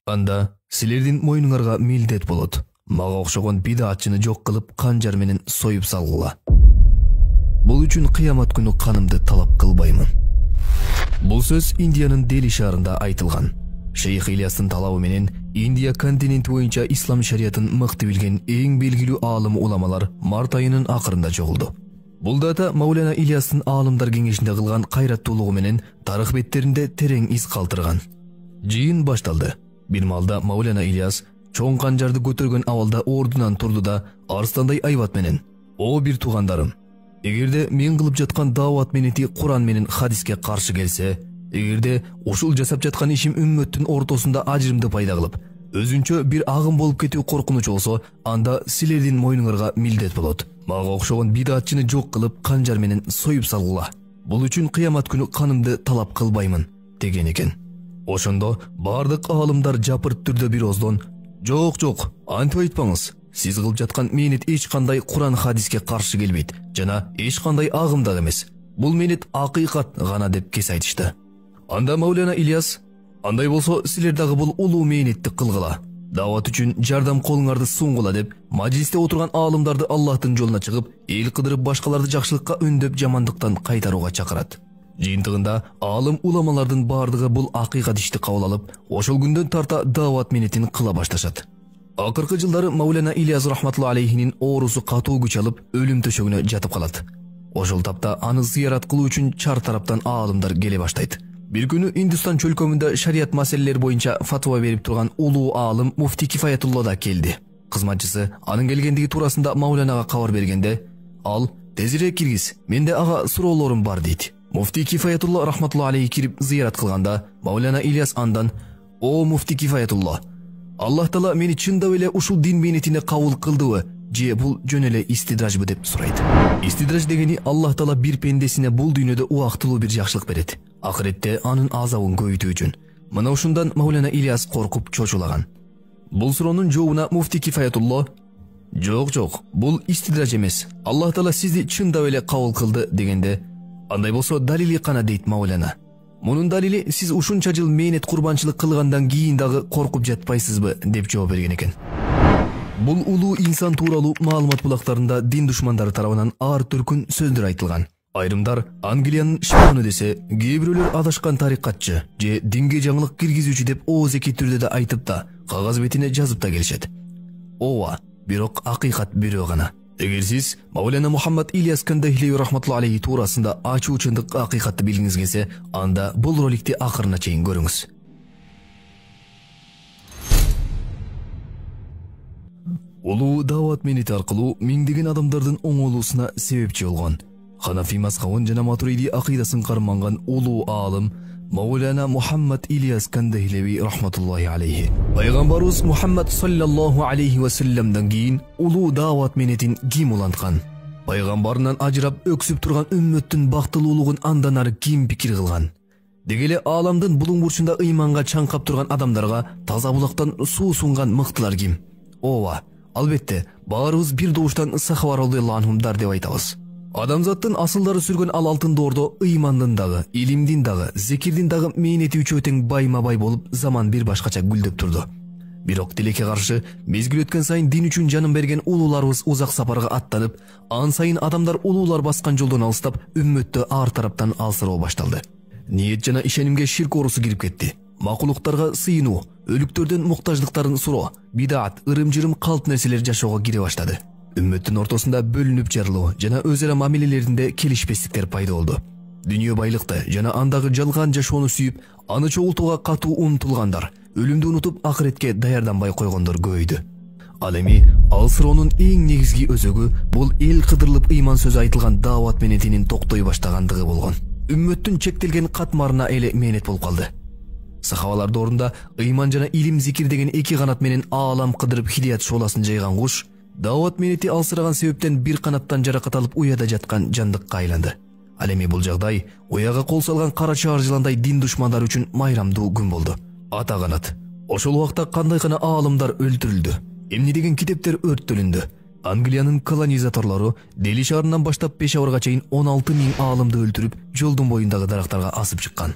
Анда силердин мойнуңарга милдет болот. Мага окшогон бидаатчыны жок кылып, канжар менен союп салгыла. Бул үчүн кыямат күнү канымды талап кылбаймын. Бул сөз Индиянын Дели шаарында айтылган. Шейх Ильястын талабы менен Индия континенти боюнча ислам шариятын мыкты билген эң белгилүү аалым уламалар март айынын акырында чогулду. Бул дата Маулана Ильястын аалымдар кеңешинде кылган кайраттуулугу менен тарых беттеринде терең из калтырган. Жыйын башталды. Бир маалда Маулана Ильяс чоң канжарды көтөргөн абалда ордунан турду да арстандай айбат менен: "О бир туугандарым, эгерде мен кылып жаткан даават менети Куран менен хадиске каршы келсе, эгерде ушул жасап жаткан ишим үммөттүн ортосунда ажырымды пайда кылып, өзүнчө бир агым болуп кетүү коркунуч болсо, анда силердин мойнуңарга милдет болот. Мага окшогон бидаатчыны жок кылып, канжар менен союп салгыла. Бул үчүн кыямат күнү канымды талап кылбаймын" деген экен. Ошондо бардык аалымдар жапырт түрдө бир ооздон: "Жок, антип айтпаңыз. Сиз кылып жаткан менет эч кандай Куран хадиске каршы келбейт жана эч кандай агымдак эмес. Бул менет акыйкат гана" деп кес айтышты. Анда Маулана Ильяс: "Андай болсо силер дагы бул улуу менетти кылгыла. Даават үчүн жардам колуңарды сунгула" деп мажлисте отурган аалымдарды Аллахтын жолуна чыгып, эл кыдырып башкаларды жакшылыкка үндөп жамандыктан кайтарууга чакырат. Жыйынтыгында аалым уламалардын бардыгы бул акыйкат ишти кабыл алып, ошол күндөн тарта даават менетин кыла башташат. Акыркы жылдары Маулана Ильяс рахматулла алейхинин оорусу катуу күч алып, өлүм төшөгүнө жатып калат. Ошол тапта аны зыярат кылуу үчүн чар тараптан аалымдар келе баштайт. Бир күнү Индустан чөлкөмүндө шарият маселелери боюнча фатва берип турган улуу аалым Муфти Кифаятулла да келди. Кызматчысы анын келгендиги туурасында Мауланага кабар бергенде, ал: "Тезирээк киргиз, менде ага суроолорум бар" дейт. Муфти Кифаятулла рахматулла алейхи кирип зыярат кылганда, Маулана Ильяс андан: "О Муфти Кифаятулла, Аллах Таала мени чындап эле ушул дин менетине кабыл кылдыбы, же бул жөн эле истидражбы" деп сурайт. Истидраж дегени Аллах Таала бир пендесине бул дүйнөдө убактылуу бир жакшылык берет, акыретте анын азабын көбөйтүү үчүн. Мына ушундан Маулана Ильяс коркуп чочулаган. Бул суроонун жообуна Муфти Кифаятулла: "Жок, бул истидраж эмес. Аллах Таала сизди чындап эле кабыл кылды" дегенде, "Андай болсо далили кана" дейт Маулана. "Мунун далили сиз ушунча жыл менет курбанчылык кылгандан кийин дагы коркуп жатпайсызбы" деп жооп берген экен. Бул улуу инсан тууралуу маалымат булактарында дин душмандары тарабынан ар түркүн сөздөр айтылган. Айрымдар Англиянын шпиону десе, кээ бирөөлөр адашкан тарикатчы же динге жаңылык киргизүүчү деп оозеки түрдө да айтып да, кагаз бетине жазып да келишет. Ооба, бирок акыйкат бирөө гана. Эгер сиз Маулана Мухаммад Ильяс Кандахилеви рахматулла алейхи туурасында ачуу чындык акыйкатты билгиңиз келсе, анда бул роликти акырына чейин көрүңүз. Улуу даават менети аркылуу миңдеген адамдардын оңолуусуна себепчи болгон Ханафи мазхабын жана Матуриди акыйдасын карманган улуу аалым Маулана Мухаммад Ильяс Кандахилеви рахматуллахи алейхи. Пайгамбарыбыз Мухаммад саллаллаху алейхи ва салламдан кийин улуу даават менетин ким уланткан? Пайгамбарынан ажырап өксүп турган үммөттүн бактылуулугун андан ары ким пикир кылган? Деги эле ааламдын булуң бурчунда ыйманга чаңкап турган адамдарга таза булактан суу сунган мыктылар ким? Ооба, албетте, баарыбыз бир добуштан сахаба радиаллаху анхумдар деп айтабыз. Адамзаттын асылдары сүргөн ал алтын доордо ыймандын дагы, илимдин дагы, зекирдин дагы менети үчөө тең байма-бай болуп, заман бир башкача гүлдөп турду. Бирок тилекке каршы, мезгил өткөн сайын дин үчүн жанын берген улууларыбыз узак сапарга аттанып, ан сайын адамдар улуулар баскан жолдон алыстап, үммөттө ар тараптан алсыроо башталды. Ниет жана ишенимге ширк оорусу кирип кетти. Макулуктарга сыйынуу, өлүктөрдөн муктаждыктарын суроо, бидаат, ырым-жырым калп нерселер жашоого кире баштады. Үммөттүн ортосунда бөлүнүп жарылуу жана өз ара мамилелеринде келишпестиктер пайда болду. Дүйнө байлыкты жана андагы жалган жашоону сүйүп, аны чогултууга катуу умтулгандар, өлүмдү унутуп акыретке даярданбай койгондор көбөйдү. Ал эми алсыроонун эң негизги өзөгү бул эл кыдырылып ыйман сөзү айтылган даават менетинин токтой баштагандыгы болгон. Үммөттүн чектелген катмарына эле менет болуп калды. Сахабалар доорунда ыйман жана илим зикир деген эки канат менен аалам кыдырып хидият шооласын жайган куш, даават менети алсыраган себептен бир канаттан жаракат алып уяда жаткан жандыкка айланды. Ал эми бул жагдай уяга кол салган кара чаар жыландай дин душмандары үчүн майрамдуу күн болду. Ата канат. Ошол убакта кандай гана аалымдар өлтүрүлдү, эмне деген китептер өрттөлүндү. Англиянын колонизаторлору Дели шаарынан баштап Пешаварга чейин 16 000 аалымды өлтүрүп, жолдун боюндагы дарактарга асып чыккан.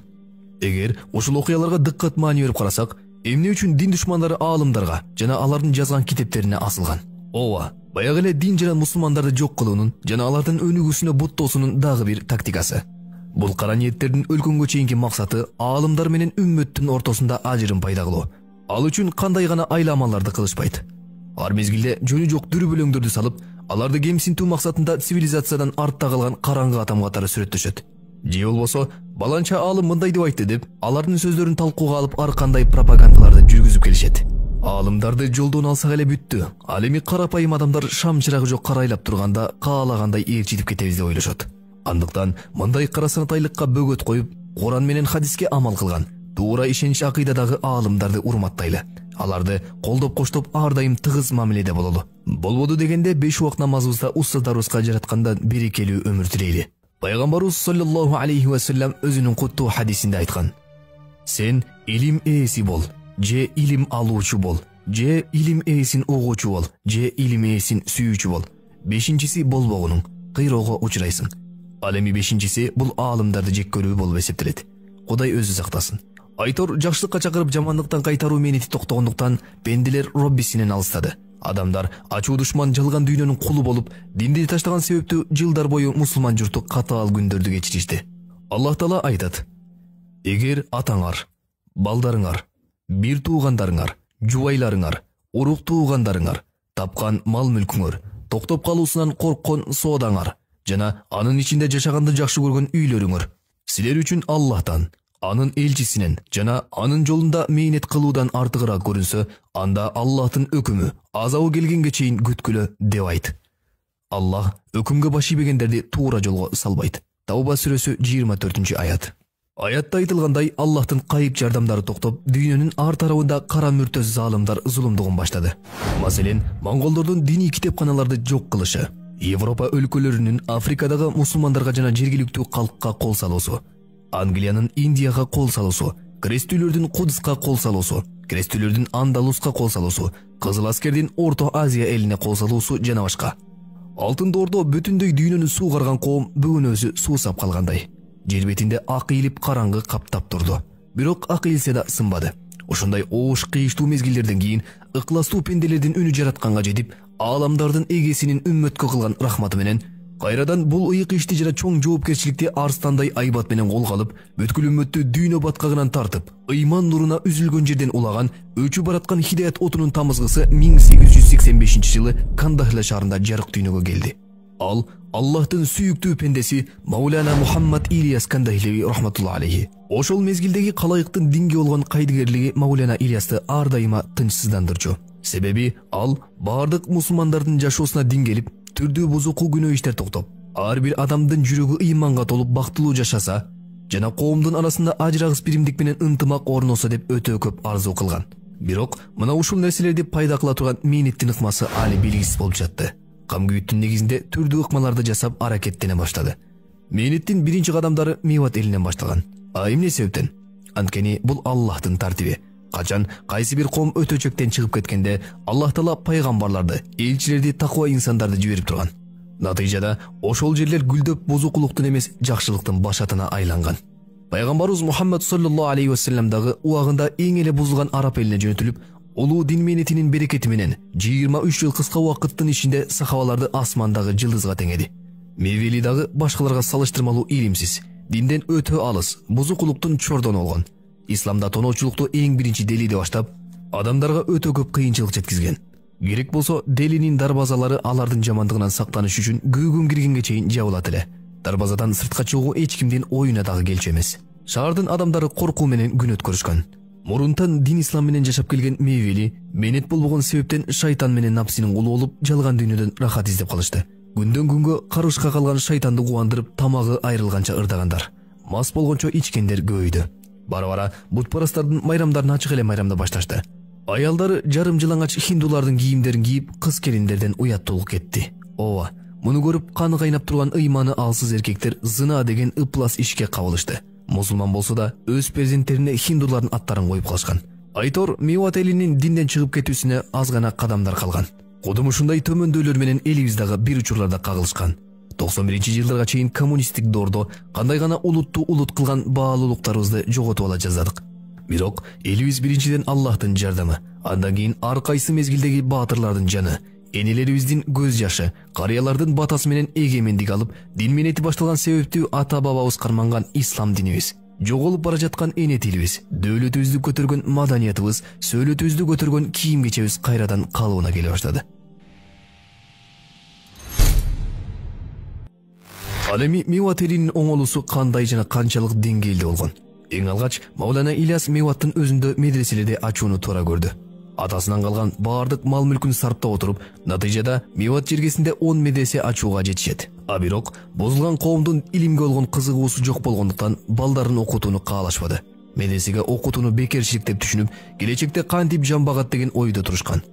Эгер ушул окуяларга дыккат маани берип карасак, Эмне үчүн дин душмандары аалымдарга жана алардын жазган китептерине асылган? Ооба, баягы эле дин жана мусулмандарды жок кылуунун жана алардын өнүгүүсүнө буттоосунун дагы бир тактикасы. Бул кара ниеттердин өлкөнгө чейинки максаты аалымдар менен үммөттүн ортосунда ажырым пайда кылуу. Ал үчүн кандай гана айламаларды кылышпайт. Ар мезгилде жөнү жок дүрбөлөңдөрдү салып, аларды кемсинтүү максатында цивилизациядан артта калган караңгы атам катары сүрөттөшөт. Же болбосо, баланча аалым мындай деп айтты деп, алардын сөздөрүн талкууга алып ар кандай пропагандаларды жүргүзүп келишет. Аалымдарды жолдон алсак эле бүттү. Ал эми карапайым адамдар шам чырагы жок карайлап турганда каалагандай ээрчитип кетебиз деп ойлошот. Андыктан мындай карасаңтайлыкка бөгөт коюп, Куран менен хадиске амал кылган, туура ишенич акыйдадагы аалымдарды урматтайлы. Аларды колдоп коштоп ар дайым тыгыз мамиледе бололу. Болбоду дегенде 5 убак намазыбызда устаздарыбызга жараткандан берекелүү өмүр тилейли. Пайгамбарыбыз саллаллаху алейхи ва саллям өзүнүн куттуу хадисинде айткан: "Сен илим ээси бол, же илим алуучу бол, же илим ээсин угуучу бол, же илим ээсин сүйүүчү бол. Бешинчиси болбогунуң, кыйроого учурайсың." Ал эми бешинчиси бул аалымдарды жек көрүү болуп эсептелет. Кудай өзү сактасын. Айтор жакшылыкка чакырып жамандыктан кайтаруу менети токтогондуктан пенделер Роббисинен алыстады. Адамдар ачуу душман жалган дүйнөнүн кулу болуп, динди таштаган себептүү жылдар бою мусулман журту катаал күндөрдү кечиришти. Аллах Таала айтат: "Эгер атаңар, балдарыңар, бир туугандарыңар, жубайларыңар, урук туугандарыңар, тапкан мал мүлкүңөр, токтоп калуусунан корккон соодаңар жана анын ичинде жашаганды жакшы көргөн үйлөрүңөр силер үчүн Аллахтан, анын элчисинен жана анын жолунда мээнет кылуудан артыгыраак көрүнсө, анда Аллахтын өкүмү азабы келгенге чейин күткүлө" деп айт. Аллах өкүмгө баш ийбегендерди туура жолго салбайт. Тауба сүрөсү 24-аят. Аятта айтылгандай, Аллахтын кайып жардамдары токтоп, дүйнөнүн ар тарабында кара мүртөз залымдар зулумдугун баштады. Маселен, монголдордун диний китепканаларды жок кылышы, Европа өлкөлөрүнүн Африкадагы мусулмандарга жана жергиликтүү калкка кол салуусу, Англиянын Индияга кол салуусу, крестүүлөрдүн Кудуска кол салуусу, крестүүлөрдүн Андалуска кол салуусу, Кызыл аскердин Орто Азия элине кол салуусу жана башка. Алтын доордо бүтүндөй дүйнөнү суу карган коом бүгүн өзү суусап калгандай. Жер бетинде ак ийилип караңгы каптап турду. Бирок ак ийилсе да сынбады. Ошондой оош кыйыштуу мезгилдерден кийин ыкластуу пенделердин үнү жаратканга жетип, ааламдардын эгесинин үммөткө кылган рахматы менен кайрадан бул ыйык ишти жана чоң жоопкерчиликти арстандай айбат менен колго алып, бүткүл үммөттү дүйнө баткагынан тартып, ыйман нуруна үзүлгөн жерден улаган, өчүп бараткан хидаят отунун тамызгысы 1885-жылы Кандахар шаарында жарык дүйнөгө келди. Ал Аллахтын сүйүктүү пендеси Маулана Мухаммад Ильяс Кандахилеви рахматулла алейхи. Ошол мезгилдеги калайыктын динге болгон кайдыгерлиги Маулана Ильясты ар дайыма тынчсыздандырчу. Себеби ал бардык мусулмандардын жашоосуна дин келип, түрдүү бузуку күнөө иштер токтоп, ар бир адамдын жүрөгү ыйманга толуп бактылуу жашаса жана коомдун арасында ажырагыс биримдик менен ынтымак орносо деп өтө көп арзуу кылган. Бирок мына ушул нерселерди пайда кыла турган мээнеттин ыкмасы али белгисиз болуп жатты. Камгүйүттүн негизинде түрдүү ыкмаларды жасап аракеттене баштады. Мээнеттин биринчи кадамдары Меват элинен башталган. А эмне себептен? Анткени бул Аллахтын тартиби. Качан кайсы бир коом өтөчөктөн чыгып кеткенде, Аллах Таала пайгамбарларды, элчилерди, таква инсандарды жиберип турган. Натыйжада ошол жерлер гүлдөп бузукулуктун эмес, жакшылыктын башатына айланган. Пайгамбарыбыз Мухаммад саллаллаху алейхи ва саллям дагы убагында эң эле бузулган араб элине жөнөтүлүп, улуу дин мээнетинин берекети менен 23 жыл кыска убакыттын ичинде сахабаларды асмандагы жылдызга теңеди. Мевели дагы башкаларга салыштырмалуу илимсиз, динден өтө алыс, бузукулуктун чордону болгон. Исламда тоноочулукту эң биринчи делиде баштап, адамдарга өтө көп кыйынчылык жеткизген. Керек болсо, делинин дарбазалары алардын жамандыгынан сактаныш үчүн күн киргенге чейин жабылат эле. Дарбазадан сыртка чыгуу эч кимдин оюна дагы келчү эмес. Шаардын адамдары коркуу менен күн өткөрүшкөн. Мурунтан дин ислам менен жашап келген Мевели мээнет болбогон себептен шайтан менен напсинин кулу болуп, жалган дүйнөдөн рахат издеп калышты. Күндөн күнгө карышка калган шайтанды кубандырып, тамагы айрылганча ырдагандар. Мас болгончо ичкендер көбөйдү. Бара-бара бутпарастардын майрамдарын ачык эле майрамда башташты. Аялдары жарым жылаңач хиндулардын кийимдерин кийип, кыз келиндерден уяттуулук кетти. Ооба, муну көрүп каны кайнап турган ыйманы алсыз эркектер зына деген ыплас ишке кабылышты. Мусулман болсо да өз перзенттерине хиндулардын аттарын коюп калышкан. Айтор Меват элинин динден чыгып кетүүсүнө аз гана кадамдар калган. Кудум ушундай төмөндөөлөр менен элибиз дагы бир учурларда кагылышкан. 91-жылдарга чейин коммунисттик доордо кандай гана улутту улут кылган баалуулуктарыбызды жоготуп ала жаздадык. Бирок элибиз биринчиден Аллахтын жардамы, андан кийин ар кайсы мезгилдеги баатырлардын жаны, энелерибиздин көз жашы, карыялардын батасы менен эгемендик алып, дин менети башталган себептүү ата бабабыз карманган ислам динибиз, жоголуп бара жаткан эне тилибиз, дөөлөтүбүздү көтөргөн маданиятыбыз, сөөлөтүбүздү көтөргөн кийим кечебиз кайрадан калыбына келе баштады. Ал эми Меват элинин оңолуусу кандай жана канчалык деңгээлде болгон? Эң алгач Маулана Ильяс Меваттын өзүндө медреселерди ачууну туура көрдү. Атасынан калган баардык мал мүлкүн сарптап отуруп, натыйжада Меват жергесинде 10 медресе ачууга жетишет. А бирок бозулган коомдун илимге болгон кызыгуусу жок болгондуктан балдарын окутууну каалашпады. Медресеге окутууну бекерчилик деп түшүнүп, келечекте кантип жан багат деген ойдо турушкан.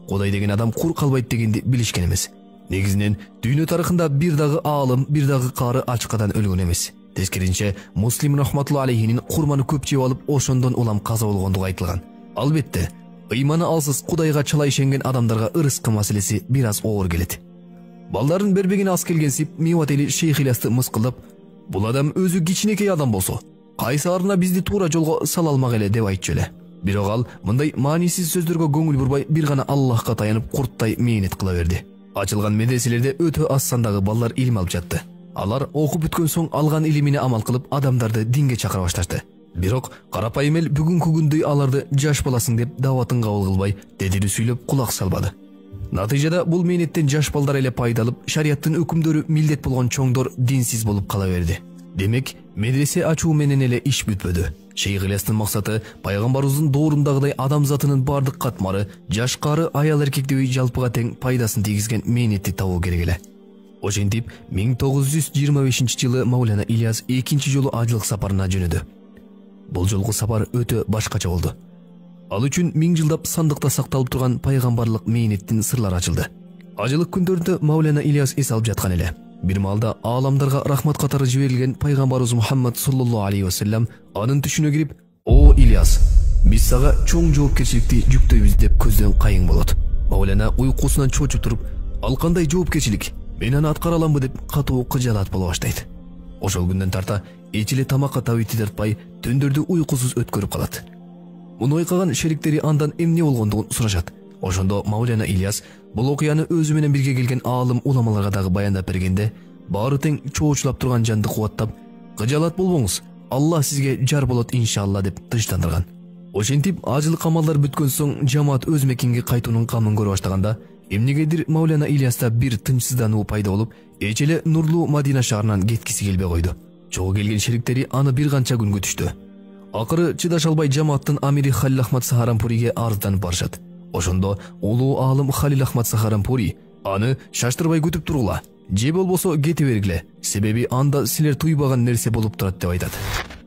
Кудай деген адам кур калбайт дегенди билишкен эмес. Негизинен дүйнө тарыхында бир дагы аалым, бир дагы кары ачкадан өлгөн эмес. Тескеринче Муслим рахматулла алейхинин курманы көп жеп алып, ошондон улам каза болгондугу айтылган. Албетте, ыйманы алсыз Кудайга чала ишенген адамдарга ырыскы маселеси бир аз оор келет. Балдарын бербеген аз келгенсип Меват эли Шейх Ильясты мыскылдап, бул адам өзү кичинекей адам болсо, кайсы арына бизди туура жолго сала алмак эле деп айтчу эле. Бирок ал мындай маанисиз сөздөргө көңүл бурбай, бир гана Аллахка таянып курттай мээнет кыла берди. Ачылган медреселерде өтө аз сандагы балдар илим алып жатты. Алар окуп бүткөн соң алган илимине амал кылып адамдарды динге чакыра башташты. Бирок карапайым эл бүгүнкү күндөй аларды жаш баласың деп даватын кабыл кылбай, дедири сүйлөп кулак салбады. Натыйжада бул мээнеттен жаш балдар эле пайда алып, шариаттын өкүмдөрү милдет болгон чоңдор динсиз болуп кала берди. Демек, медресе ачуу менен эле иш бүтпөдү. Шейх Ильястын максаты пайгамбарыбыздын доорындагыдай адамзатынын бардык катмары, жаш-кары, аял эркектеби жалпыга тең пайдасын тийгизген мээнетти табуу керек эле. Ошентип 1925 жылы Маулана Ильяс экинчи жолу ажылык сапарына жөнөдү. Бул жолку сапар өтө башкача болду. Ал үчүн 1000 жылдап сандыкта сакталып турган пайгамбарлык мээнеттин сырлары ачылды. Ажылык күндөрүндө Маулана Ильяс эс алып жаткан эле. Бир маалда ааламдарга рахмат катары жиберилген пайгамбарыбыз Мухаммад саллаллаху алейхи вассалам анын түшүнө кирип, "О Ильяс, биз сага чоң жоопкерчиликти жүктөйбүз" деп көздөн кайың болот. Маулана уйкусунан чочуп туруп, "Ал кандай жоопкерчилик? Мен аны аткара аламбы?" деп катуу кыжаалат боло баштайт. Ошол күндөн тарта эч эле тамакка табыйт тартпай, түндөрдү уйкусуз өткөрүп калат. Муну байкаган шериктери андан эмне болгондугун сурашат. Ошондо Маулана Ильяс бул окуяны өзү менен бирге келген аалым уламаларга дагы баяндап бергенде, баары тең чоочулап турган жанды кубаттап, "Кыжаалат болбоңуз, Аллах сизге жар болот иншалла" деп тынчтандырган. Ошентип ажылык амалдар бүткөн соң жамаат өз мекенге кайтуунун камын көрө баштаганда, эмнегедир Маулана Ильяста бир тынчсыздануу пайда болуп, эч эле нурлуу Мадина шаарынан кеткиси келбей койду. Чогуу келген шериктери аны бир канча күн күтүштү. Акыры чыдаша албай жамааттын амири Халил Ахмад Сахаранпуриге арызданып барышат. Ошондо улуу аалым Халил Ахмад Сахаранпури аны шаштырбай күтүп тургула, же болбосо кете бергиле, себеби анда силер туйбаган нерсе болуп турат деп айтат.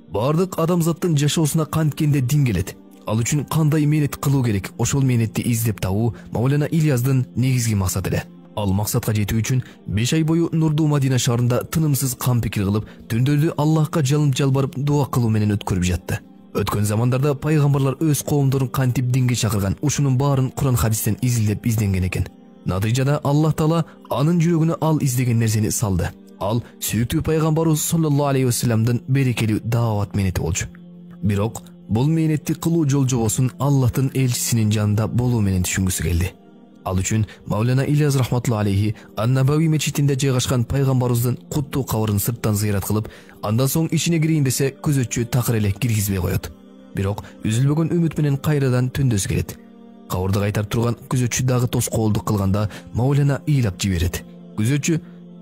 Бардык адамзаттын жашоосуна канткенде дин келет. Ал үчүн кандай мээнет кылуу керек, ошол мээнетти издеп табуу Маулана Ильяздын негизги максаты эле. Ал максатка жетүү үчүн 5 ай бою Нурдуу Мадина шаарында тынымсыз кам пикир кылып, түндөрдү Аллахка жалынып жалбарып дуа кылуу менен өткөрүп жатты. Өткөн замандарда пайгамбарлар өз коомдорун кантип динге чакырган, ушунун баарын Куран хадистен изилдеп изденген экен. Натыйжада Аллах Таала анын жүрөгүнө ал издеген нерсени салды. Ал сүйүктүү пайгамбарыбыз саллаллаху алейхи вассаламдын берекелүү даават мээнети болчу. Бирок бул мээнетти кылуу жол жобосун Аллахтын элчисинин жанында болуу менен түшүнгүсү келди. Ал үчүн Маулана Ильяс рахматулла алейхи Ан-Набави мечитинде жайгашкан пайгамбарыбыздын куттуу кабырын сырттан зыярат кылып, андан соң ичине кирейин десе көзөтчү такыр эле киргизбей коет. Бирок үзүлбөгөн үмүт менен кайрадан түндөсү келет. Кабырды кайтарып турган күзөтчү дагы тоскоолдук кылганда Маулана ыйлап жиберет. Күзөтчү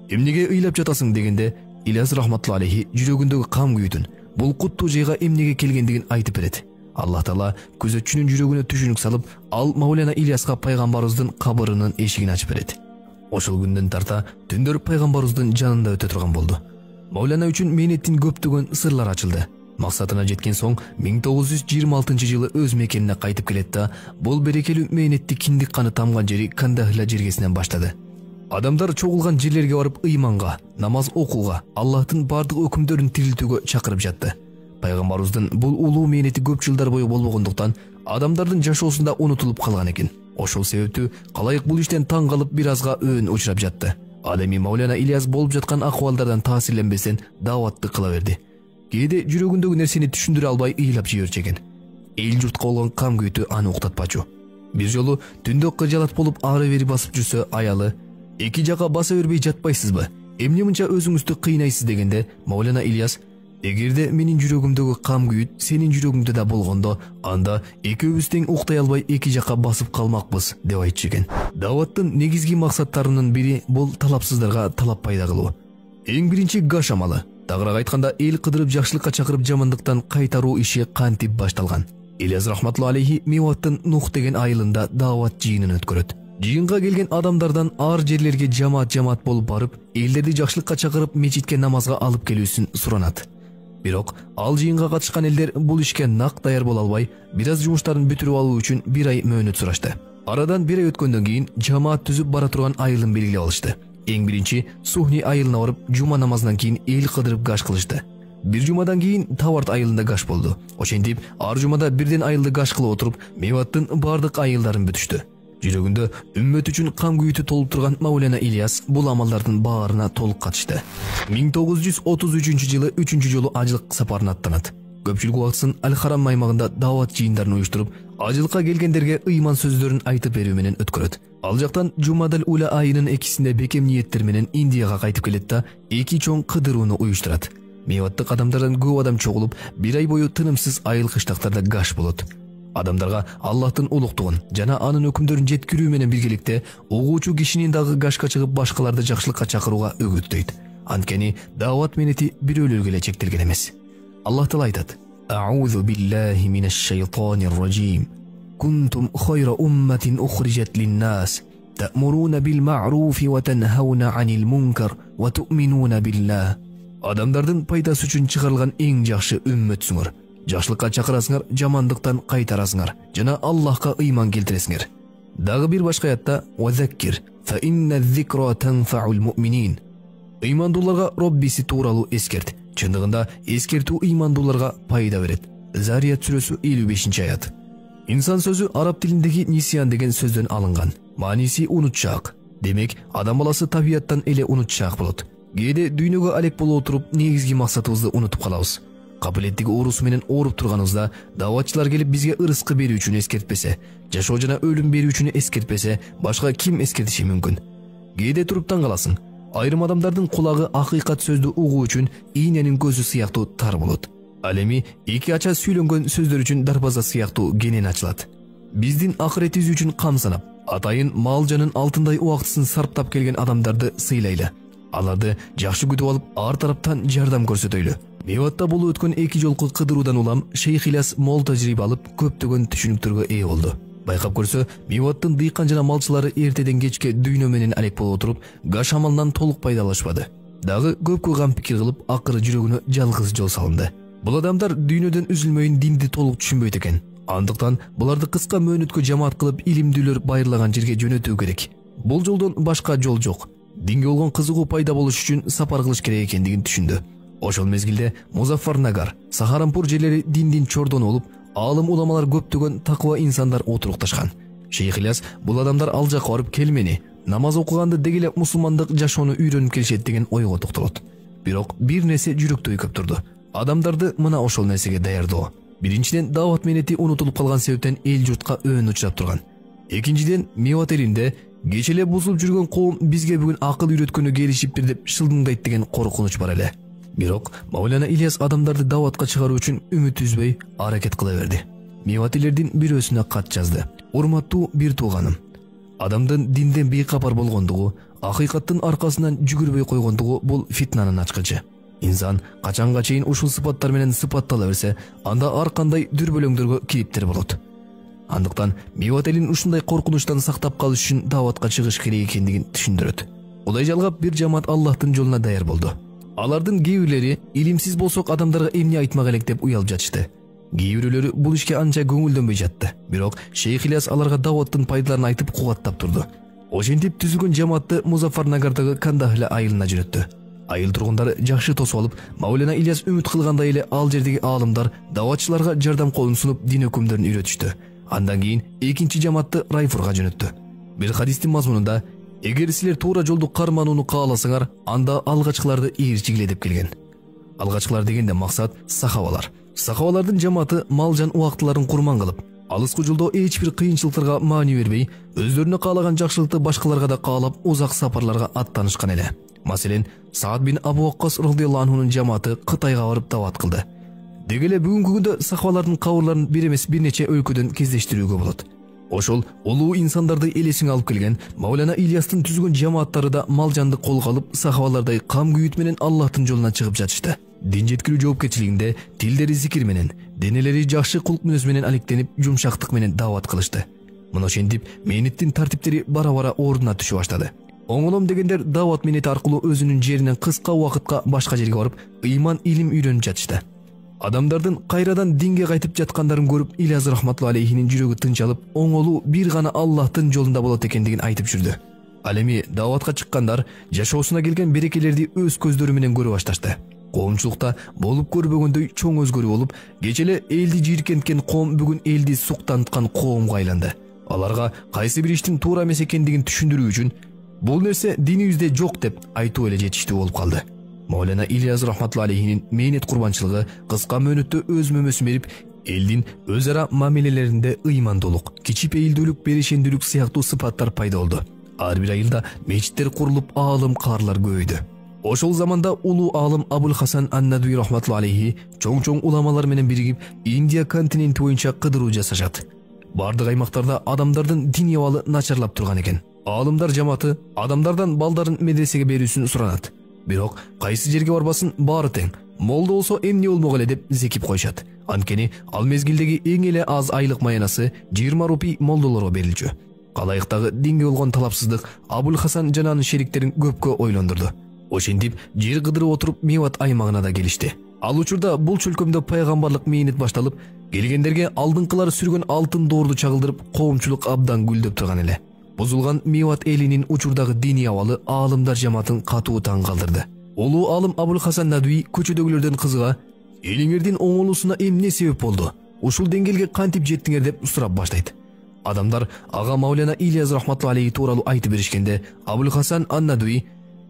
"Эмнеге ыйлап жатасың?" дегенде Ильяс рахматулла алейхи жүрөгүндөгү кам күйүүтүн, бул куттуу жайга эмнеге келгендигин айтып берет. Аллах Таала күзөтчүнүн жүрөгүнө түшүнүк салып, ал Маулана Ильяска пайгамбарыбыздын кабырынын эшигин ачып берет. Ошол күндөн тарта түндөр пайгамбарыбыздын жанында өтө турган болду. Маулана үчүн мээнеттин көптөгөн сырлары ачылды. Максатына жеткен соң 1926 жылы өз мекенине кайтып келет да, бул берекелүү мээнетти киндик каны тамган жери Кандахла жергесинен баштады. Адамдар чогулган жерлерге барып ыйманга, намаз окууга, Аллахтын бардык өкүмдөрүн тирилтүүгө чакырып жатты. Пайгамбарыбыздын бул улуу мээнети көп жылдар бою болбогондуктан адамдардын жашоосунда унутулуп калган экен. Ошол себептүү калайык бул иштен таң калып бир азга өөн учурап жатты. Ал эми Маулана Ильяс болуп жаткан акыбалдардан таасирленбестен дааватты кыла берди. Кээде жүрөгүндөгү нерсени түшүндүрө албай ыйлап жиберчү экен. эл журтка болгон кам күйүтү аны уктатпачу. Бир жолу түндө кыжалат болуп ары бери басып жүрсө аялы: "Эки жака баса бербей жатпайсызбы? Эмне мынча өзүңүздү кыйнайсыз?" дегенде Маулана Ильяс: "Эгерде менин жүрөгүмдөгү кам күйүт сенин жүрөгүңдө да болгондо, анда экөөбүз тең уктай албай эки жака басып калмакпыз" деп айтчу экен. Даваттын негизги максаттарынын бири бул талапсыздарга талап пайда кылуу. Эң биринчи гаш амалы. Тагыраак айтканда, эл кыдырып жакшылыкка чакырып жамандыктан кайтаруу иши кантип башталган. Ильяс рахматулла алейхи Меваттын Нух деген айылында дават жыйынын өткөрөт. Жыйынга келген адамдардан ар жерлерге жамаат болуп барып, элдерди жакшылыкка чакырып мечитке намазга алып келүүсүн суранат. Бирок ал жыйынга катышкан элдер бул ишке нак даяр боло албай, бир аз жумуштарын бүтүрүп алуу үчүн бир ай мөөнөт сурашты. Арадан бир ай өткөндөн кийин жамаат түзүп бара турган айылын белгилеп алышты. Эң биринчи Сухни айылына барып, жума намазынан кийин эл кыдырып гаш кылышты. Бир жумадан кийин Таварт айылында гаш болду. Ошентип, ар жумада бирден айылды гаш кылып отуруп, Меваттын бардык айылдарын бүтүштү. Жүрөгүндө үммөт үчүн кам күйүтү толуп турган Маулана Ильяс бул амалдардын баарына толук катышты. 1933-жылы 3-чү жолу ажылык сапарына аттанат. Көпчүлүк убактысын Аль-Харам аймагында дават жыйындарын уюштуруп, ажылыкка келгендерге ыйман сөздөрүн айтып берүү менен өткөрөт. Ал жактан Жумадал Ула айынын 2-синде бекем ниеттер менен Индияга кайтып келет да, эки чоң кыдырууну уюштурат. Меваттык адамдардан көп адам чогулуп, бир ай бою тынымсыз айыл кыштактарда гаш болот. Адамдарга Аллахтын улуктугун жана анын өкүмдөрүн жеткирүү менен биргеликте угуучу кишинин дагы гашка чыгып башкаларды жакшылыкка чакырууга үгүттөйт. Анткени дават менети бирөөлөргө эле чектелген эмес. Аллах Таала айтат: "Аузу биллахи минаш шайтанир ражим. Кунтум хайра умматин ухриджат лин-нас, та'муруна бил-ма'руфи ва танхауна анил мункар ва ту'минуна биллах." Адамдардын пайдасы үчүн чыгарылган эң жакшы үммөтсүңөр. Жакшылыкка чакырасыңар, жамандыктан кайтарасыңар жана Аллахка ыйман келтиресиңер. Дагы бир башка аятта: "Ва заккир, фа инна зикра танфаул му'минин." Ыймандууларга Роббиси тууралуу эскерт. Чындыгында эскертүү ыймандууларга пайда берет. Зарият сүрөсү 55-аят. Инсан сөзү араб тилиндеги нисян деген сөздөн алынган. Мааниси унутчаак. Демек, адам баласы табияттан эле унутчаак болот. Кээде дүйнөгө алек боло отуруп, негизги максатыбызды унутуп калабыз. Капилеттик оорусу менен ооруп турганыбызда даватчылар келип бизге ырыскы берүү үчүн эскертпесе, жашоо жана өлүм берүү үчүн эскертпесе, башка ким эскертиши мүмкүн? Кээде туруп таң каласың. Айрым адамдардын кулагы акыйкат сөздү угуу үчүнийненин көзү сыяктуу тар болот. Ал эми эки ача сүйлөнгөн сөздөр үчүн дарбаза сыяктуу кенен ачылат. Биздин акыретибиз үчүн кам санап, атайын мал жанын алтындай убактысын сарптап келген адамдарды сыйлайлы. Аларды жакшы күтүп алып, ар тараптан жардам көрсөтөйлү. Меватта болуп өткөн эки жолку кыдыруудан улам Шейх Ильяс мол тажрыйба алып, көптөгөн түшүнүктөргө ээ болду. Байкап көрсө, Меваттын дыйкан жана малчылары эртеден кечке дүйнө менен алек болуп отуруп, гаш амалынан толук пайдаланышпады. Дагы көпкө гам пикир кылып, акыры жүрөгүнө жалгыз жол салынды. Бул адамдар дүйнөдөн үзүлмөйүн динди толук түшүнбөйт экен. Андыктан буларды кыска мөөнөткө жамаат кылып, илимдүүлөр байырлаган жерге жөнөтүү керек. Бул жолдон башка жол жок. Динге болгон кызыгуу пайда болуш үчүн сапар кылыш керек экендигин түшүндү. Ошол мезгилде Музаффарнагар, Сахаранпур жерлери диндин чордону болуп, алым уламалар көптөгөн таква инсандар отурукташкан. Шейх Ильяс бул адамдар ал жакка барып келмени, намаз окуганды деги эле мусулмандык жашоону үйрөнүп келишет деген ойго токтолот. Бирок бир нерсе жүрөктө үйкөп турду. Адамдарды мына ошол нерсеге даярдоо. Биринчиден дават менети унутулуп калган себептен эл журтка өөн учурап турган. Экинчиден Меват элинде кече эле бузулуп жүргөн коом бизге бүгүн акыл үйрөткөнү келишиптир деп шылдыңдайт деген коркунуч бар эле. Бирок Маулана Ильяс адамдарды даватка чыгаруу үчүн үмүт үзбөй аракет кыла берди. Меватилердин бирөөсүнө кат жазды. Урматтуу бир тууганым, адамдын динден бейкапар болгондугу, акыйкаттын аркасынан жүгүрбөй койгондугу бул фитнанын ачкычы. Инсан качанга чейин ушул сыпаттар менен сыпаттала берсе, анда ар кандай дүрбөлөңдөргө кириптер болот. Андыктан Меват элин ушундай коркунучтан сактап калыш үчүн даватка чыгыш керек экендигин түшүндүрөт. Удай жалгап бир жамаат Аллахтын жолуна даяр болду. Алардын кээ бирлери илимсиз болсок адамдарга эмне айтмак элек деп уялып жатышты. Кээ бирөөлөрү бул ишке анча көңүлдөнбөй жатты. Бирок Шейх Ильяс аларга даваттын пайдаларын айтып кубаттап турду. Ошентип түзүлгөн жамаатты Музаффарнагардагы Кандахля айылына жөнөттү. Айыл тургундары жакшы тосуп алып, Маулана Ильяс үмүт кылгандай эле ал жердеги аалымдар даватчыларга жардам колун сунуп дин өкүмдөрүн үйрөтүштү. Андан кийин экинчи жамаатты Райфурга жөнөттү. Бир хадистин мазмунунда: "Эгер силер туура жолду карманууну кааласаңар, анда алгачкыларды ээрчигиле" деп келген. Алгачкылар дегенде максат сахабалар. Сахабалардын жамааты мал-жан убактыларын курман кылып, алыскы жолдо эч бир кыйынчылыктарга маани бербей, өздөрүнө каалаган жакшылыкты башкаларга да каалап узак сапарларга аттанышкан эле. Маселен, Саад бин Абу Ваккас радыйаллаху анхунун жамааты Кытайга барып дават кылды. Деги эле бүгүнкү күндө сахабалардын кабырларын бир эмес бир нече өлкөдөн кездештирүүгө болот. Ошол улуу инсандарды элесиңе алып келген Маулана Ильястын түзгөн жамааттары да мал-жанды колго алып, сахабалардай кам күйүт менен Аллахтын жолуна чыгып жатышты. Дин жеткирүү жоопкерчилигинде тилдери зикир менен, денелери жакшы кулк мүнөз менен алектенип, жумшактык менен дават кылышты. Мына ошентип, мээнеттин тартиптери бара-бара ордуна түшө баштады. Оңолом дегендер дават мээнети аркылуу өзүнүн жеринен кыска убакытка башка жерге барып, ыйман илим үйрөнүп жатышты. Адамдардын кайрадан динге кайтып жаткандарын көрүп, Ильяс рахматуллаху алейхинин жүрөгү тынчалып, оңолуу бир гана Аллахтын жолунда болот экендигин айтып жүрдү. Ал эми даватка чыккандар жашоосуна келген берекелерди өз көздөрү менен көрө башташты. Коомчулукта болуп көрбөгөндөй чоң өзгөрүү болуп, кечеле элди жийиркенткен коом бүгүн элди суктанткан коомго айланды. Аларга кайсы бир иштин туура эмес экендигин түшүндүрүү үчүн бул нерсе динибизде жок деп айтуу эле жетиштүү болуп калды. Маулана Ильяс рахматуллаху алейхинин мээнет курбанчылыгы кыска мөөнөттө өз мөмөсүн берип, элдин өз ара мамилелеринде ыймандуулук, кичипейилдүүлүк, берешендүүлүк сыяктуу сыпаттар пайда болду. Ар бир айылда мечиттер курулуп, аалым каарлар көбөйдү. Ошол заманда улуу аалым Абул Хасан ан-Надви рахматуллаху алейхи чоң уламалар менен биригип Индия континенти боюнча кыдыруу жасашат. Бардык аймактарда адамдардын дини абалы начарлап турган экен. Аалымдар жамааты адамдардан балдарын медресеге берүүсүн суранат. Бирок кайсы жерге барбасын баары тең. Молдо болсо эмне болмок эле деп зекип коюшат. Анткени ал мезгилдеги эң эле аз айлык маянасы 20 рупий молдолорго берилчү. Калайыктагы динге болгон талапсыздык Абул Хасан жана анын шериктерин көпкө ойлондурду. Ошентип жер кыдырып отуруп Меват аймагына да келишти. Ал учурда бул чөлкөмдө пайгамбарлык мээнет башталып, келгендерге алдыңкылар сүргөн алтын доорду чагылдырып, коомчулук абдан гүлдөп турган эле. Бузулган Меват элинин учурдагы дини абалы аалымдар жамаатын катуу таң калтырды. Улуу аалым Абул Хасан Надви көчөдөгүлөрдөн кызыга элиңердин оңолуусуна эмне себеп болду? Ушул деңгээлге кантип жеттиңер деп сурап баштайт. Адамдар ага Маулана Ильяс рахматуллаху алейхи тууралуу айтып беришкенде, Абул Хасан ан-Надви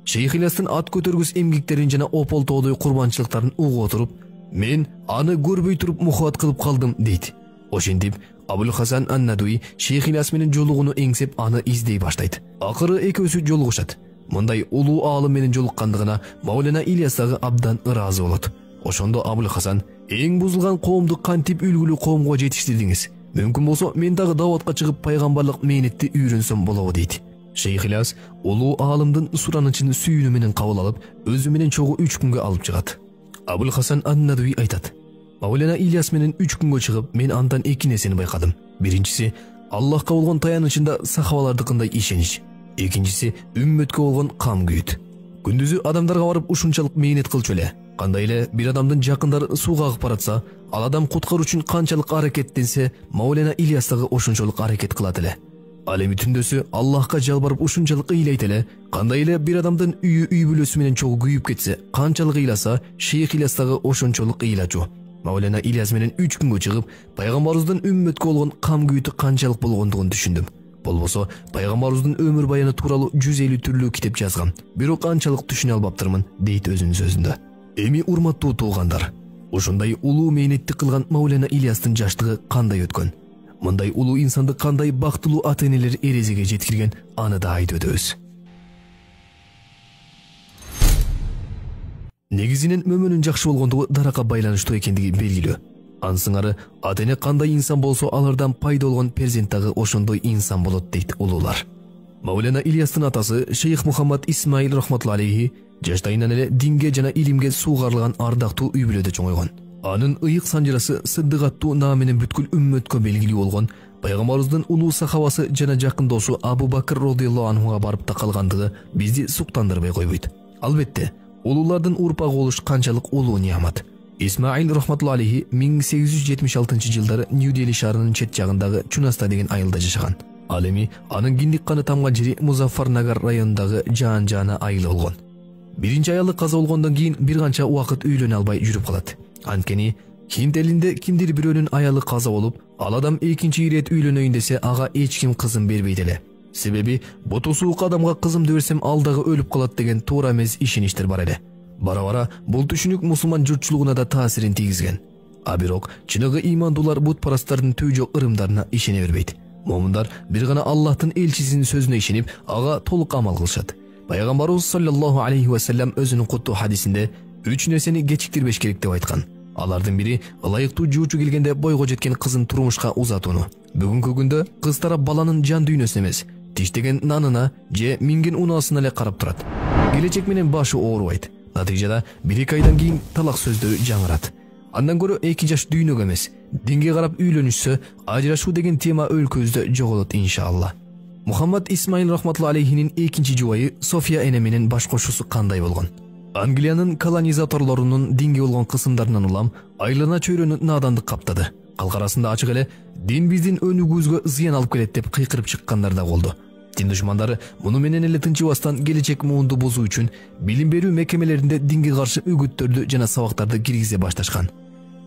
Шейх Ильястын ат көтөргүс эмгектерин жана ополтоодой курбанчылыктарын угуп отуруп, мен аны көрбөй туруп мухабат кылып калдым дейт. Ошентип Абул Хасан ан-Надви Шейх Ильяс менен жолугууну эңсеп аны издей баштайт. Акыры экөөсү жолугушат. Мындай улуу аалым менен жолуккандыгына Маулана Ильяс дагы абдан ыраазы болот. Ошондо Абул Хасан: "Эң бузулган коомду кантип үлгүлүү коомго жетиштирдиңиз? Мүмкүн болсо мен дагы даватка чыгып пайгамбарлык мээнетти үйрөнсөм болобу" дейт. Шейх Ильяс улуу аалымдын суранычын сүйүүнү менен кабыл алып, өзү менен чогуу 3 күнгө алып чыгат. Абул Хасан ан-Надви айтат: "Маулана Ильяс менен 3 күнгө чыгып, мен андан 2 нерсени байкадым. Биринчиси, Аллахка болгон таянычында сахабалардыкындай ишенич. Экинчиси, үммөткө болгон кам күйүт. Күндүзү адамдарга барып ушунчалык мээнет кылчу эле. Кандай эле бир адамдын жакындары сууга агып баратса, ал адам куткаруу үчүн канчалык аракеттенсе, Маулана Ильяс дагы ошончолук аракет кылат эле. Ал эми түндөсү Аллахка жалбарып ушунчалык ыйлайт эле. Кандай эле бир адамдын үйү үй бүлөсү менен чогуу күйүп кетсе, канчалык ыйласа, Шейх Ильяс дагы ошончолук ыйлачу. Маулана Ильяс менен 3 күнгө чыгып, пайгамбарыбыздын үммөткө болгон кам күйүтү канчалык болгондугун түшүндүм. Болбосо, пайгамбарыбыздын өмүр баяны тууралуу 150 түрлүү китеп жазгам. Бирок канчалык түшүнө албаптырмын" дейт өзүнүн сөзүндө. Эми урматтуу туугандар, ошондой улуу мээнетти кылган Маулана Ильястын жаштыгы кандай өткөн? Мындай улуу инсанды кандай бактылуу ата-энелер эрезеге жеткирген, аны да айтып өтөбүз. Негизинен мөмөнүн жакшы болгондугу даракка байланыштуу экендиги белгилүү. Ансыңары ата-эне кандай инсан болсо, алардан пайда болгон перзент дагы ошондой инсан болот дейт улуулар. Маулана Ильястын атасы Шейх Мухаммад Исмаил рахматуллаху алейхи жаштайынан эле динге жана илимге суугарылган ардактуу үй бүлөдө чоңойгон. Анын ыйык санжырасы Сыддык аттуу наа менен бүткүл үммөткө белгилүү болгон пайгамбарыбыздын улуу сахабасы жана жакын досу Абу Бакр радыйаллаху анхуга барып такалгандыгы бизди суктандырбай койбойт. Албетте, улуулардын урпагы болуш канчалык улуу неамат. Исмаил рахматуллаху алейхи 1876-жылдары Нью-Дели шаарынын чет жагындагы Чунаста деген айылда жашаган. Ал эми анын киндик каны тамган жери Музаффарнагар районундагы Жаан-Жаана айылы болгон. Биринчи аялы каза болгондон кийин бир канча убакыт үйлөнө албай жүрүп калат. Анткени Хинт элинде кимдир бирөөнүн аялы каза болуп, ал адам экинчи ирет үйлөнөйүн десе, ага эч ким кызын бербейт эле. Себеби боту суук адамга кызымды берсем ал дагы өлүп калат деген туура эмес ишеништер бар эле. Бара-бара бул түшүнүк мусулман журтчулугуна да таасирин тийгизген. А бирок чыныгы ыймандуулар бутпарасттардын түү жок ырымдарына ишене бербейт. Момундар бир гана Аллахтын элчисинин сөзүнө ишенип, ага толук амал кылышат. Пайгамбарыбыз саллаллаху алейхи ва саллям өзүнүн куттуу хадисинде 3 нерсени кечиктирбеш керек деп айткан. Алардын бири ылайыктуу жуучу келгенде бойго жеткен кызын турмушка узатууну. Бүгүнкү күндө кыз тарап баланын жан дүйнөсүнө эмес, тиштеген нанына же минген унаасына эле карап турат. Келечек менен башы оорубайт. Натыйжада 1-2 айдан кийин талак сөздөрү жаңырат. Андан көрө 2 жаш дүйнөгө эмес, динге карап үйлөнүшсө, ажырашуу деген тема өлкөбүздө жоголот иншалла. Мухаммад Исмаил рахматулла алейхинин экинчи жубайы София эне менен баш кошуусу кандай болгон? Англиянын колонизаторлорунун динге болгон кысымдарынан улам айлана чөйрөнү надандык каптады. Калк арасында ачык эле дин биздин өнүгүүбүзгө зыян алып келет деп кыйкырып чыккандар да болду. Дин душмандары муну менен эле тынчыбастан келечек муунду бузуу үчүн билим берүү мекемелеринде динге каршы үгүттөрдү жана сабактарды киргизе башташкан.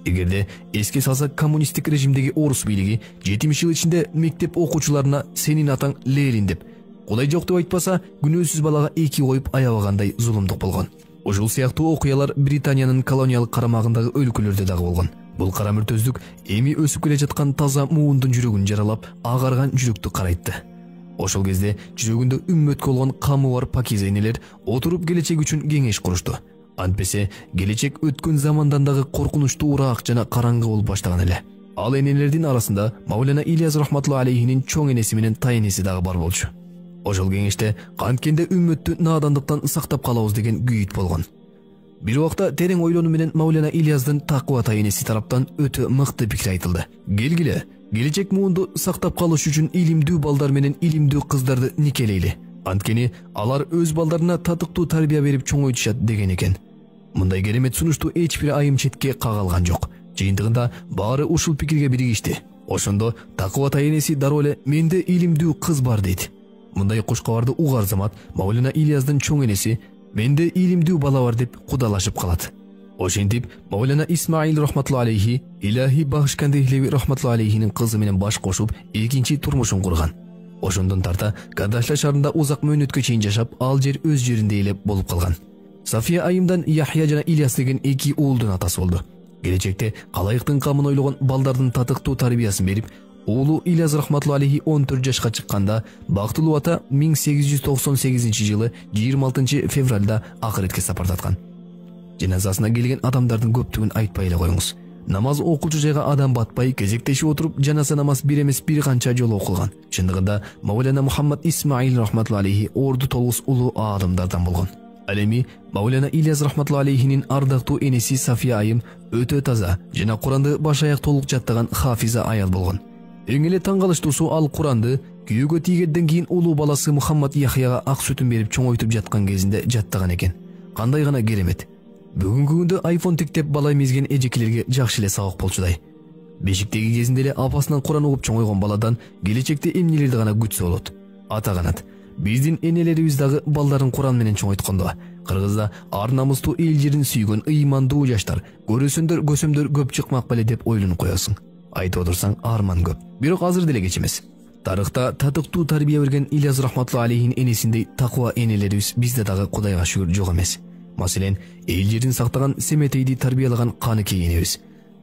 Эгерде эске салсак, коммунисттик режимдеги орус бийлиги 70 жыл ичинде мектеп окуучуларына сенин атаң Ленин деп, Кудай жок деп айтпаса, күнөөсүз балага 2 коюп аябагандай зулумдук болгон. Ушул сыяктуу окуялар Британиянын колониялык карамагындагы өлкөлөрдө дагы болгон. Бул карамүртөздүк эми өсүп келе жаткан таза муундун жүрөгүн жаралап, агарган жүрөктү карайтты. Ошол кезде жүрөгүндө үммөткө болгон камы бар пакиза энелер отуруп келечек үчүн кеңеш курушту. Антпесе келечек өткөн замандан дагы коркунучтуу ураак жана караңгы болуп баштаган эле. Ал энелердин арасында Маулана Ильяс рахматулла алейхинин чоң энеси менен тайенеси дагы бар болчу. Ошол кеңеште канткенде үммөттү надандыктан сактап калабыз деген күйүт болгон. Бир убакта терең ойлонуу менен Маулана Ильястын таква тайенеси тараптан өтө мыкты пикир айтылды. Келгиле, келечек муунду сактап калыш үчүн илимдүү балдар менен илимдүү кыздарды никелейли. Анткени алар өз балдарына татыктуу тарбия берип чоңойтушат деген экен. Мындай керемет сунушту эч бир айым четке кагалган жок. Жыйынтыгында баары ушул пикирге биригишти. Ошондо таква тайенеси дароо эле менде илимдүү кыз бар дейт. Мындай кушкабарды угар замат Маулана Ильястын чоң энеси менде илимдүү бала бар деп кудалашып калат. Ошентип Маулана Исмаил рахматулла алейхи Илахи Бахшкандехлеви рахматулла алейхинин кызы менен баш кошуп экинчи турмушун курган. Ошондон тарта Кадашла шаарында узак мөөнөткө чейин жашап, ал жер өз жеринде эле болуп калган. Сафия айымдан Яхья жана Ильяс деген 2 уулдун атасы болду. Келечекте калайыктын камын ойлогон балдардын татыктуу тарбиясын берип, уулу Ильяс рахматулла алейхи 14 жашка чыкканда, бактылуу ата 1898-жылы 26 февралда акыретке сапардаткан. Жаназасына келген адамдардын көптүгүн айтпай эле коюңуз. Намаз окуучу жайга адам батпай, кезектешип отуруп, жаназа намаз бир эмес бир канча жолу окулган. Чындыгында Маулана Мухаммад Исмаил рахматулла алейхи орду толгус улуу адамдардан болгон. Ал эми Маулана Ильяс рахматулла алейхинин ардактуу энеси Сафия айым өтө таза жана Куранды баш аяк толук жаттаган хафиза аял болгон. Эң эле таң калыштуусу, ал Куранды күйөөгө тийгенден кийин улуу баласы Мухаммад Яхьяга ак сүтүн берип чоңойтуп жаткан кезинде жаттаган экен. Кандай гана керемет. Бүгүнкү күндө iPhone тиктеп бала эмизген эжекелерге жакшы эле сабак болчудай. Бешиктеги кезинде эле апасынан Куран угуп чоңойгон баладан келечекте эмнелерди гана күтсө болот. Ата канат. Биздин энелерибиз дагы балдарын Куран менен чоңойткондо. Кыргызда ар намыстуу эл жерин сүйгөн ыймандуу жаштар, көрөсөндөр көсөмдөр көп чыкмак беле деп ойлонуп коесуң. Айтып отурсаң арман көп. Бирок азыр деле кеч эмес. Тарыхта татыктуу тарбия берген Ильяс рахматулла алейхин энесиндей таква энелерибиз бизде дагы Кудайга шүгүр жок эмес. Маселен, эл жерин сактаган Семетейди тарбиялаган Каныкей энебиз.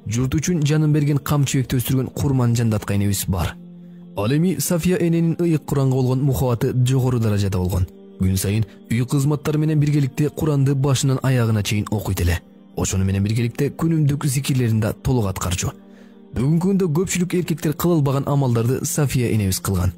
Журт үчүн жанын берген камчыбекти өстүргөн Курман Жандатка энебиз бар. Ал эми Сафия эненин ыйык Куранга болгон мухабаты жогору даражада болгон. Күн сайын үй кызматтары менен биргеликте Куранды башынан аягына чейин окуйт эле. Ошону менен биргеликте күнүмдүк зикирлерин да толук аткарчу. Бүгүнкү күндө көпчүлүк эркектер кылылбаган амалдарды Сафия энебиз кылган.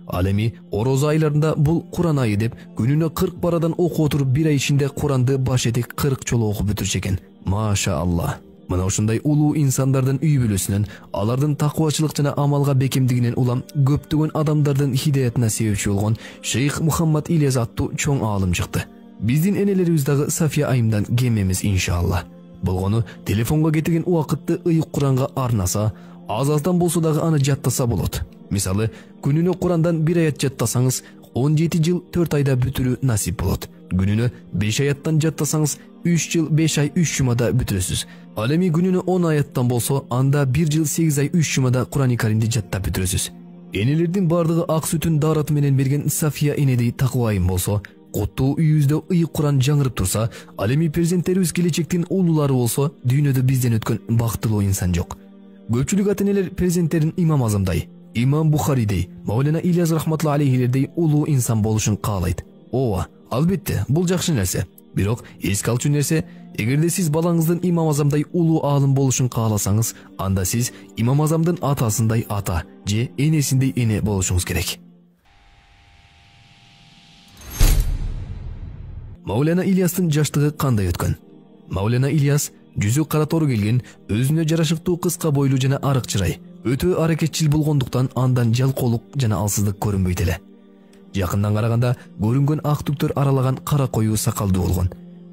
Ал эми орозо айларында бул Куран айы деп күнүнө 40 барадан окуп отуруп бир ай ичинде Куранды баш этек 40 жолу окуп бүтүрчү экен. Маша Алла. Мына ушундай улуу инсандардын үй бүлөсүнөн, алардын таквачылык жана амалга бекемдигинен улам көптөгөн адамдардын хидаятына себепчи болгон Шейх Мухаммад Ильяс аттуу чоң аалым чыкты. Биздин энелерибиз дагы Сафия айымдан кем эмес иншалла. Болгону телефонго кетирген убакытты ыйык Куранга арнаса, аз-аздан болсо дагы аны жаттаса болот. Мисалы, күнүнө Курандан бир аят жаттасаңыз, 17 жыл 4 айда бүтүрүү насип болот. Күнүнө 5 аяттан жаттасаңыз, 3 жыл 5 ай 3 жумада бүтүрөсүз. Ал эми күнүнө 10 аяттан болсо, анда 1 жыл 8 ай 3 жумада Курани Каримди жаттап бүтүрөсүз. Энелердин бардыгы ак сүтүн дараты менен берген Сафия энедей таквайым болсо, Куттуу үйүбүздө ыйык Куран жаңырып турса, ал эми перзенттерибиз келечектин улуулары болсо, дүйнөдө бизден өткөн бактылуу инсан жок. Көпчүлүк ата-энелер перзенттерин Имам Азамдай, Имам Бухаридей, Маулана Ильяс рахматулла алейхилердей улуу инсан болушун каалайт. Ооба, албетте, бул жакшы нерсе. Бирок эске алчу нерсе, эгерде сиз балаңыздын Имам Азамдай улуу аалым болушун кааласаңыз, анда сиз Имам Азамдын атасындай ата же энесиндей эне болушуңуз керек. Маулана Ильястын жаштыгы кандай өткөн? Маулана Ильяс жүзү кара тору келген, өзүнө жарашыктуу кыска бойлуу жана арык чырай, өтө аракетчил болгондуктан андан жалкоолук жана алсыздык көрүнбөйт эле. Жакындан караганда көрүнгөн ак түктөр аралаган кара коюу сакалдуу болгон.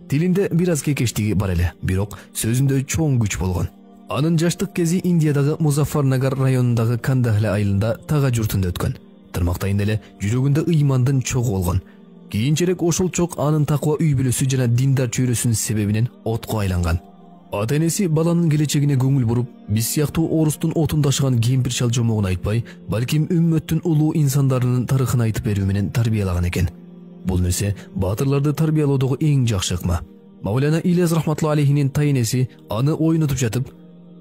Тилинде бир аз кекештиги бар эле, бирок сөзүндө чоң күч болгон. Анын жаштык кези Индиядагы Музаффарнагар районундагы Кандахля айылында тага журтунда өткөн. Тырмактайында эле жүрөгүндө ыймандын чогу болгон. Кийинчерээк ошол чок анын таква үй бүлөсү жана диндар чөйрөсүнүн себебинен отко айланган. Ата-энеси баланын келечегине көңүл буруп, биз сыяктуу орустун отун ташыган кемпир шал жомогун айтпай, балким үммөттүн улуу инсандарынын тарыхын айтып берүү менен тарбиялаган экен. Бул нерсе баатырларды тарбиялоодогу эң жакшы ыкма. Маулана Ильяс рахматулла алейхинин тайенеси аны ойнотуп жатып,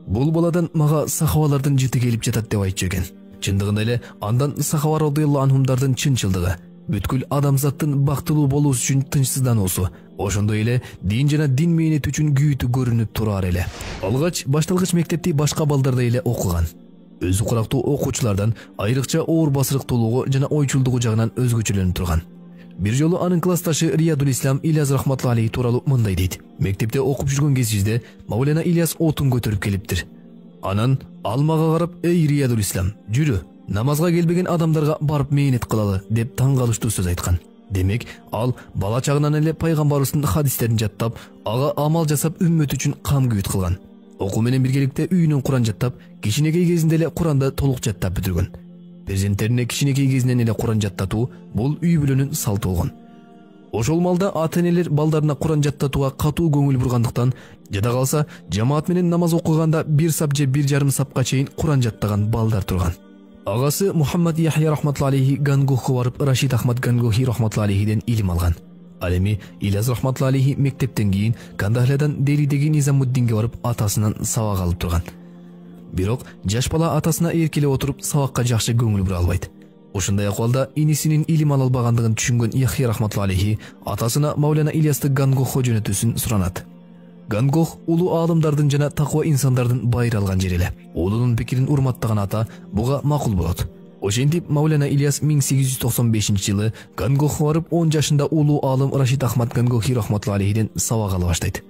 бул баладан мага сахабалардын жыты келип жатат деп айтчу экен. Чындыгында эле андан сахаба радыйаллаху анхумдардын чынчылдыгы, бүткүл адамзаттын бактылуу болуусу үчүн тынчсыздануусу, ошондой эле дин жана дин мээнети үчүн күйүтү көрүнүп турар эле. Алгач башталгыч мектепти башка балдардай эле окуган. Өзү курактуу окуучулардан айрыкча оор басырыктуулугу жана ойчулдугу жагынан өзгөчөлөнүп турган. Бир жолу анын классташы Риядул Ислам Ильяс рахматулла алейхи тууралуу мындай дейт. Мектепте окуп жүргөн кезибизде Маулана Ильяс отун көтөрүп келиптир. Анан ал мага карап: "Эй Риядул Ислам, жүрү, намазга келбеген адамдарга барып мээнет кылалы" деп таң калыштуу сөз айткан. Демек, ал бала чагынан эле пайгамбарыбыздын хадистерин жаттап, ага амал жасап үммөт үчүн кам күйүт кылган. Окуу менен биргеликте үйүнөн Куран жаттап, кичинекей кезинде эле Куранды толук жаттап бүтүргөн. Перзенттерине кичинекей кезинен эле Куран жаттатуу бул үй бүлөнүн салты болгон. Ошол малда ата-энелер балдарына Куран жаттатууга катуу көңүл бургандыктан, жада калса жамаат менен намаз окуганда 1 сап же 1,5 сапка чейин Куран жаттаган балдар турган. Агасы Мухаммад Яхья рахматулла алейхи Гангохко барып Рашид Ахмад Гангохи рахматулла алейхиден илим алган. Ал эми Ильяс рахматулла алейхи мектептен кийин Кандахлядан Делидеги Низамуддинге барып атасынан сабак алып турган. Бирок жаш бала атасына эркеле отуруп сабакка жакшы көңүл бура албайт. Ошондой акыбалда инисинин илим ала албагандыгын түшүнгөн Яхья рахматулла алейхи атасына Маулана Ильясты Гангохко жөнөтүүсүн суранат. Гангох улуу аалымдардын жана таква инсандардын байыр алган жери эле. Улунун пикирин урматтаган ата буга макул болот. Ошентип Маулана Ильяс 1895-жылы Гангохко барып 10 жашында улуу аалым Рашид Ахмад Гангохи рахматулла алейхиден сабак ала баштайт.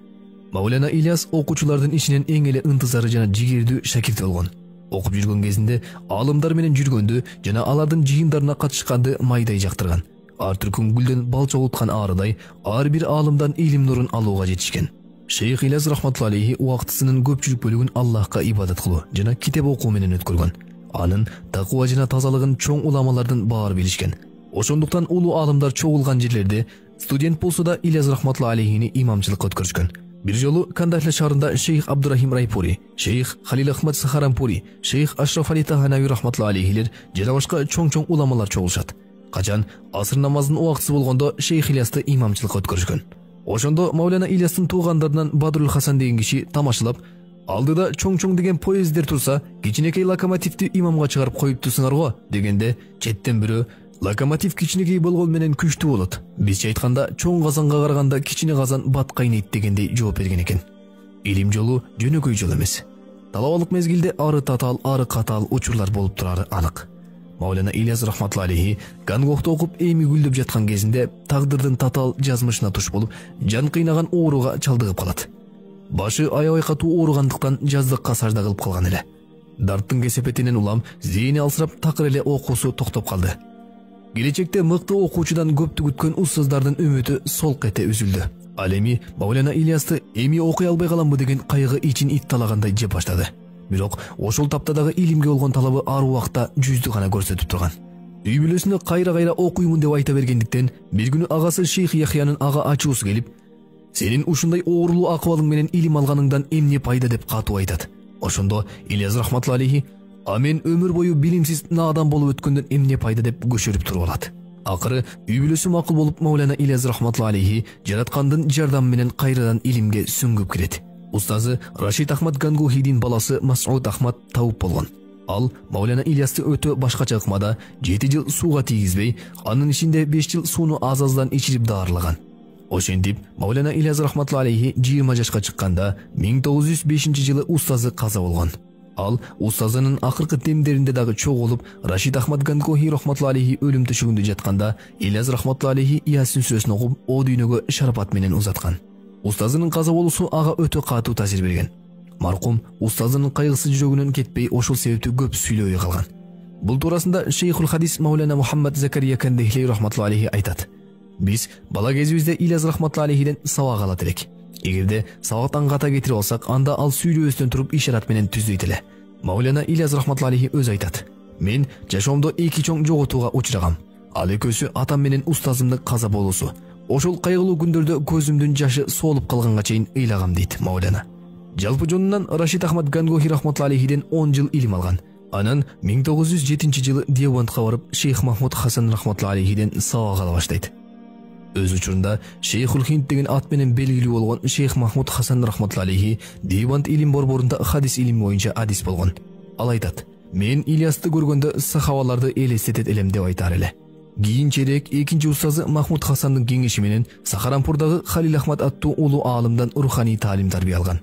Маулана Ильяс окуучулардын ичинен эң эле ынтызары жана жигердүү шакирти болгон. Окуп жүргөн кезинде аалымдар менен жүргөндү жана алардын жыйындарына катышканды майдай жактырган. Ар түркүн гүлдөн бал чогулткан арыдай ар бир аалымдан илим нурун алууга жетишкен. Шейх Ильяс рахматулла алейхи убактысынын көпчүлүк бөлүгүн Аллахка ибадат кылуу жана китеп окуу менен өткөргөн. Анын таква жана тазалыгын чоң уламалардын баары билишкен. Ошондуктан улуу аалымдар чогулган жерлерде студент болсо да Ильяс рахматулла алейхини имамчылыкка өткөрүшкөн. Бир жолу Кандахля шаарында шейх Абдурахим Райпури, шейх Халил Ахмад Сахарампури, шейх Ашраф Али Таханави рахматулла алейхилер жана башка чоң-чоң уламалар чогулушат. Качан асыр намазынын убактысы болгондо шейх Ильясты имамчылыкка өткөрүшкөн. Ошондо Маулана Ильястын туугандарынан Бадрул Хасан деген киши тамашалап, алдыда чоң-чоң деген поезддер турса, кичинекей локомотивди имамга чыгарып коюптусуңар го дегенде, четтен бирөө: "Локомотив кичинекей болгон менен күчтүү болот. Бизче айтканда, чоң казанга караганда кичине казан бат кайнайт" дегендей жооп берген экен. Илим жолу жөнөкөй жол эмес. Талабалык мезгилде ары татаал, ары катаал учурлар болуп турары анык. Маулана Ильяс рахматулла алейхи Гангохто окуп эми гүлдөп жаткан кезинде тагдырдын татаал жазмышына туш болуп, жан кыйнаган ооруга чалдыгып калат. Башы аябай катуу ооругандыктан жаздыкка сажда кылып калган эле. Дарттын кесепетинен улам зээни алсырап такыр эле окуусу токтоп калды. Келечекте мыкты окуучудан көптү күткөн устаздардын үмүтү солк эте үзүлдү. Ал эми Маулана Ильясты эми окуй албай каламбы деген кайгы ичин итталагандай жеп баштады. Бирок ошол тапта дагы илимге болгон талабы ар убакта жүздү гана көрсөтүп турган. Үй бүлөсүнө кайра окуймун деп айта бергендиктен, бир күнү агасы шейх Яхьянын ага ачуусу келип: "Сенин ушундай оорулуу акыбалың менен илим алганыңдан эмне пайда" деп катуу айтат. Ошондо Ильяс рахматулла алейхи: "А мен өмүр бою билимсиз наадан болуп өткөндөн эмне пайда" деп көшөрүп туруп алат. Акыры үй бүлөсү макул болуп Маулана Ильяс рахматулла алейхи жараткандын жардамы менен кайрадан илимге сүңгүп кирет. Устазы Рашид Ахмад Гангухидин баласы Масуд Ахмад тауып болгон. Ал Маулана Ильясты өтө башкача ыкмада 7 жыл сууга тийгизбей, анын ичинде 5 жыл сууну аз-аздан ичирип даарлаган. Ошентип, Маулана Ильяс рахматулла алейхи 20 жашка чыкканда 1905 жылы устазы каза болгон. Ал устазынын акыркы демдеринде дагы чогулуп, Рашид Ахмад Гангухи рахматулла алейхи өлүм төшөгүндө жатканда Ильяс рахматулла алейхи Ясин сүрөсүн окуп, о дүйнөгө шарапат менен узаткан. Устазынын каза болуусу ага өтө катуу таасир берген. Маркум устазынын кайгысы жүрөгүнөн кетпей, ошол себептүү көп сүйлөбөй калган. Бул туурасында Шейхул Хадис Маулана Мухаммад Закария Кандехли рахматулла алейхи айтат: Биз бала кезибизде Ильяс рахматулла алейхиден сабак алат элек. Эгерде сабактан ката кетирип алсак, анда ал сүйлөөбөстөн туруп ишарат менен түзөйт эле. Маулана Ильяс рахматулла алейхи өз айтат: Мен жашоомдо эки чоң жоготууга учурагам. Ал экөөсү атам менен устазымдын каза болуусу. Ошол кайгылуу күндөрдө көзүмдүн жашы соолуп калганга чейин ыйлагам дейт Маулана. Жалпы жонунан Рашид Ахмад Гангухи рахматулла алейхиден 10 жыл илим алган. Анан 1907 жылы Девантка барып Шейх Махмуд Хасан рахматулла алейхиден сабак ала баштайт. Өз учурунда Шейхул Хинд деген ат менен белгилүү болгон Шейх Махмуд Хасан рахматулла алейхи Девант илим борборунда хадис илими боюнча адис болгон. Ал айтат: Мен Ильясты көргөндө сахабаларды элестетет элем деп айтар эле. Кийинчерээк экинчи устазы Махмуд Хасандын кеңеши менен Сахаранпурдагы Халил Ахмад аттуу улуу аалымдан руханий таалим тарбия алган.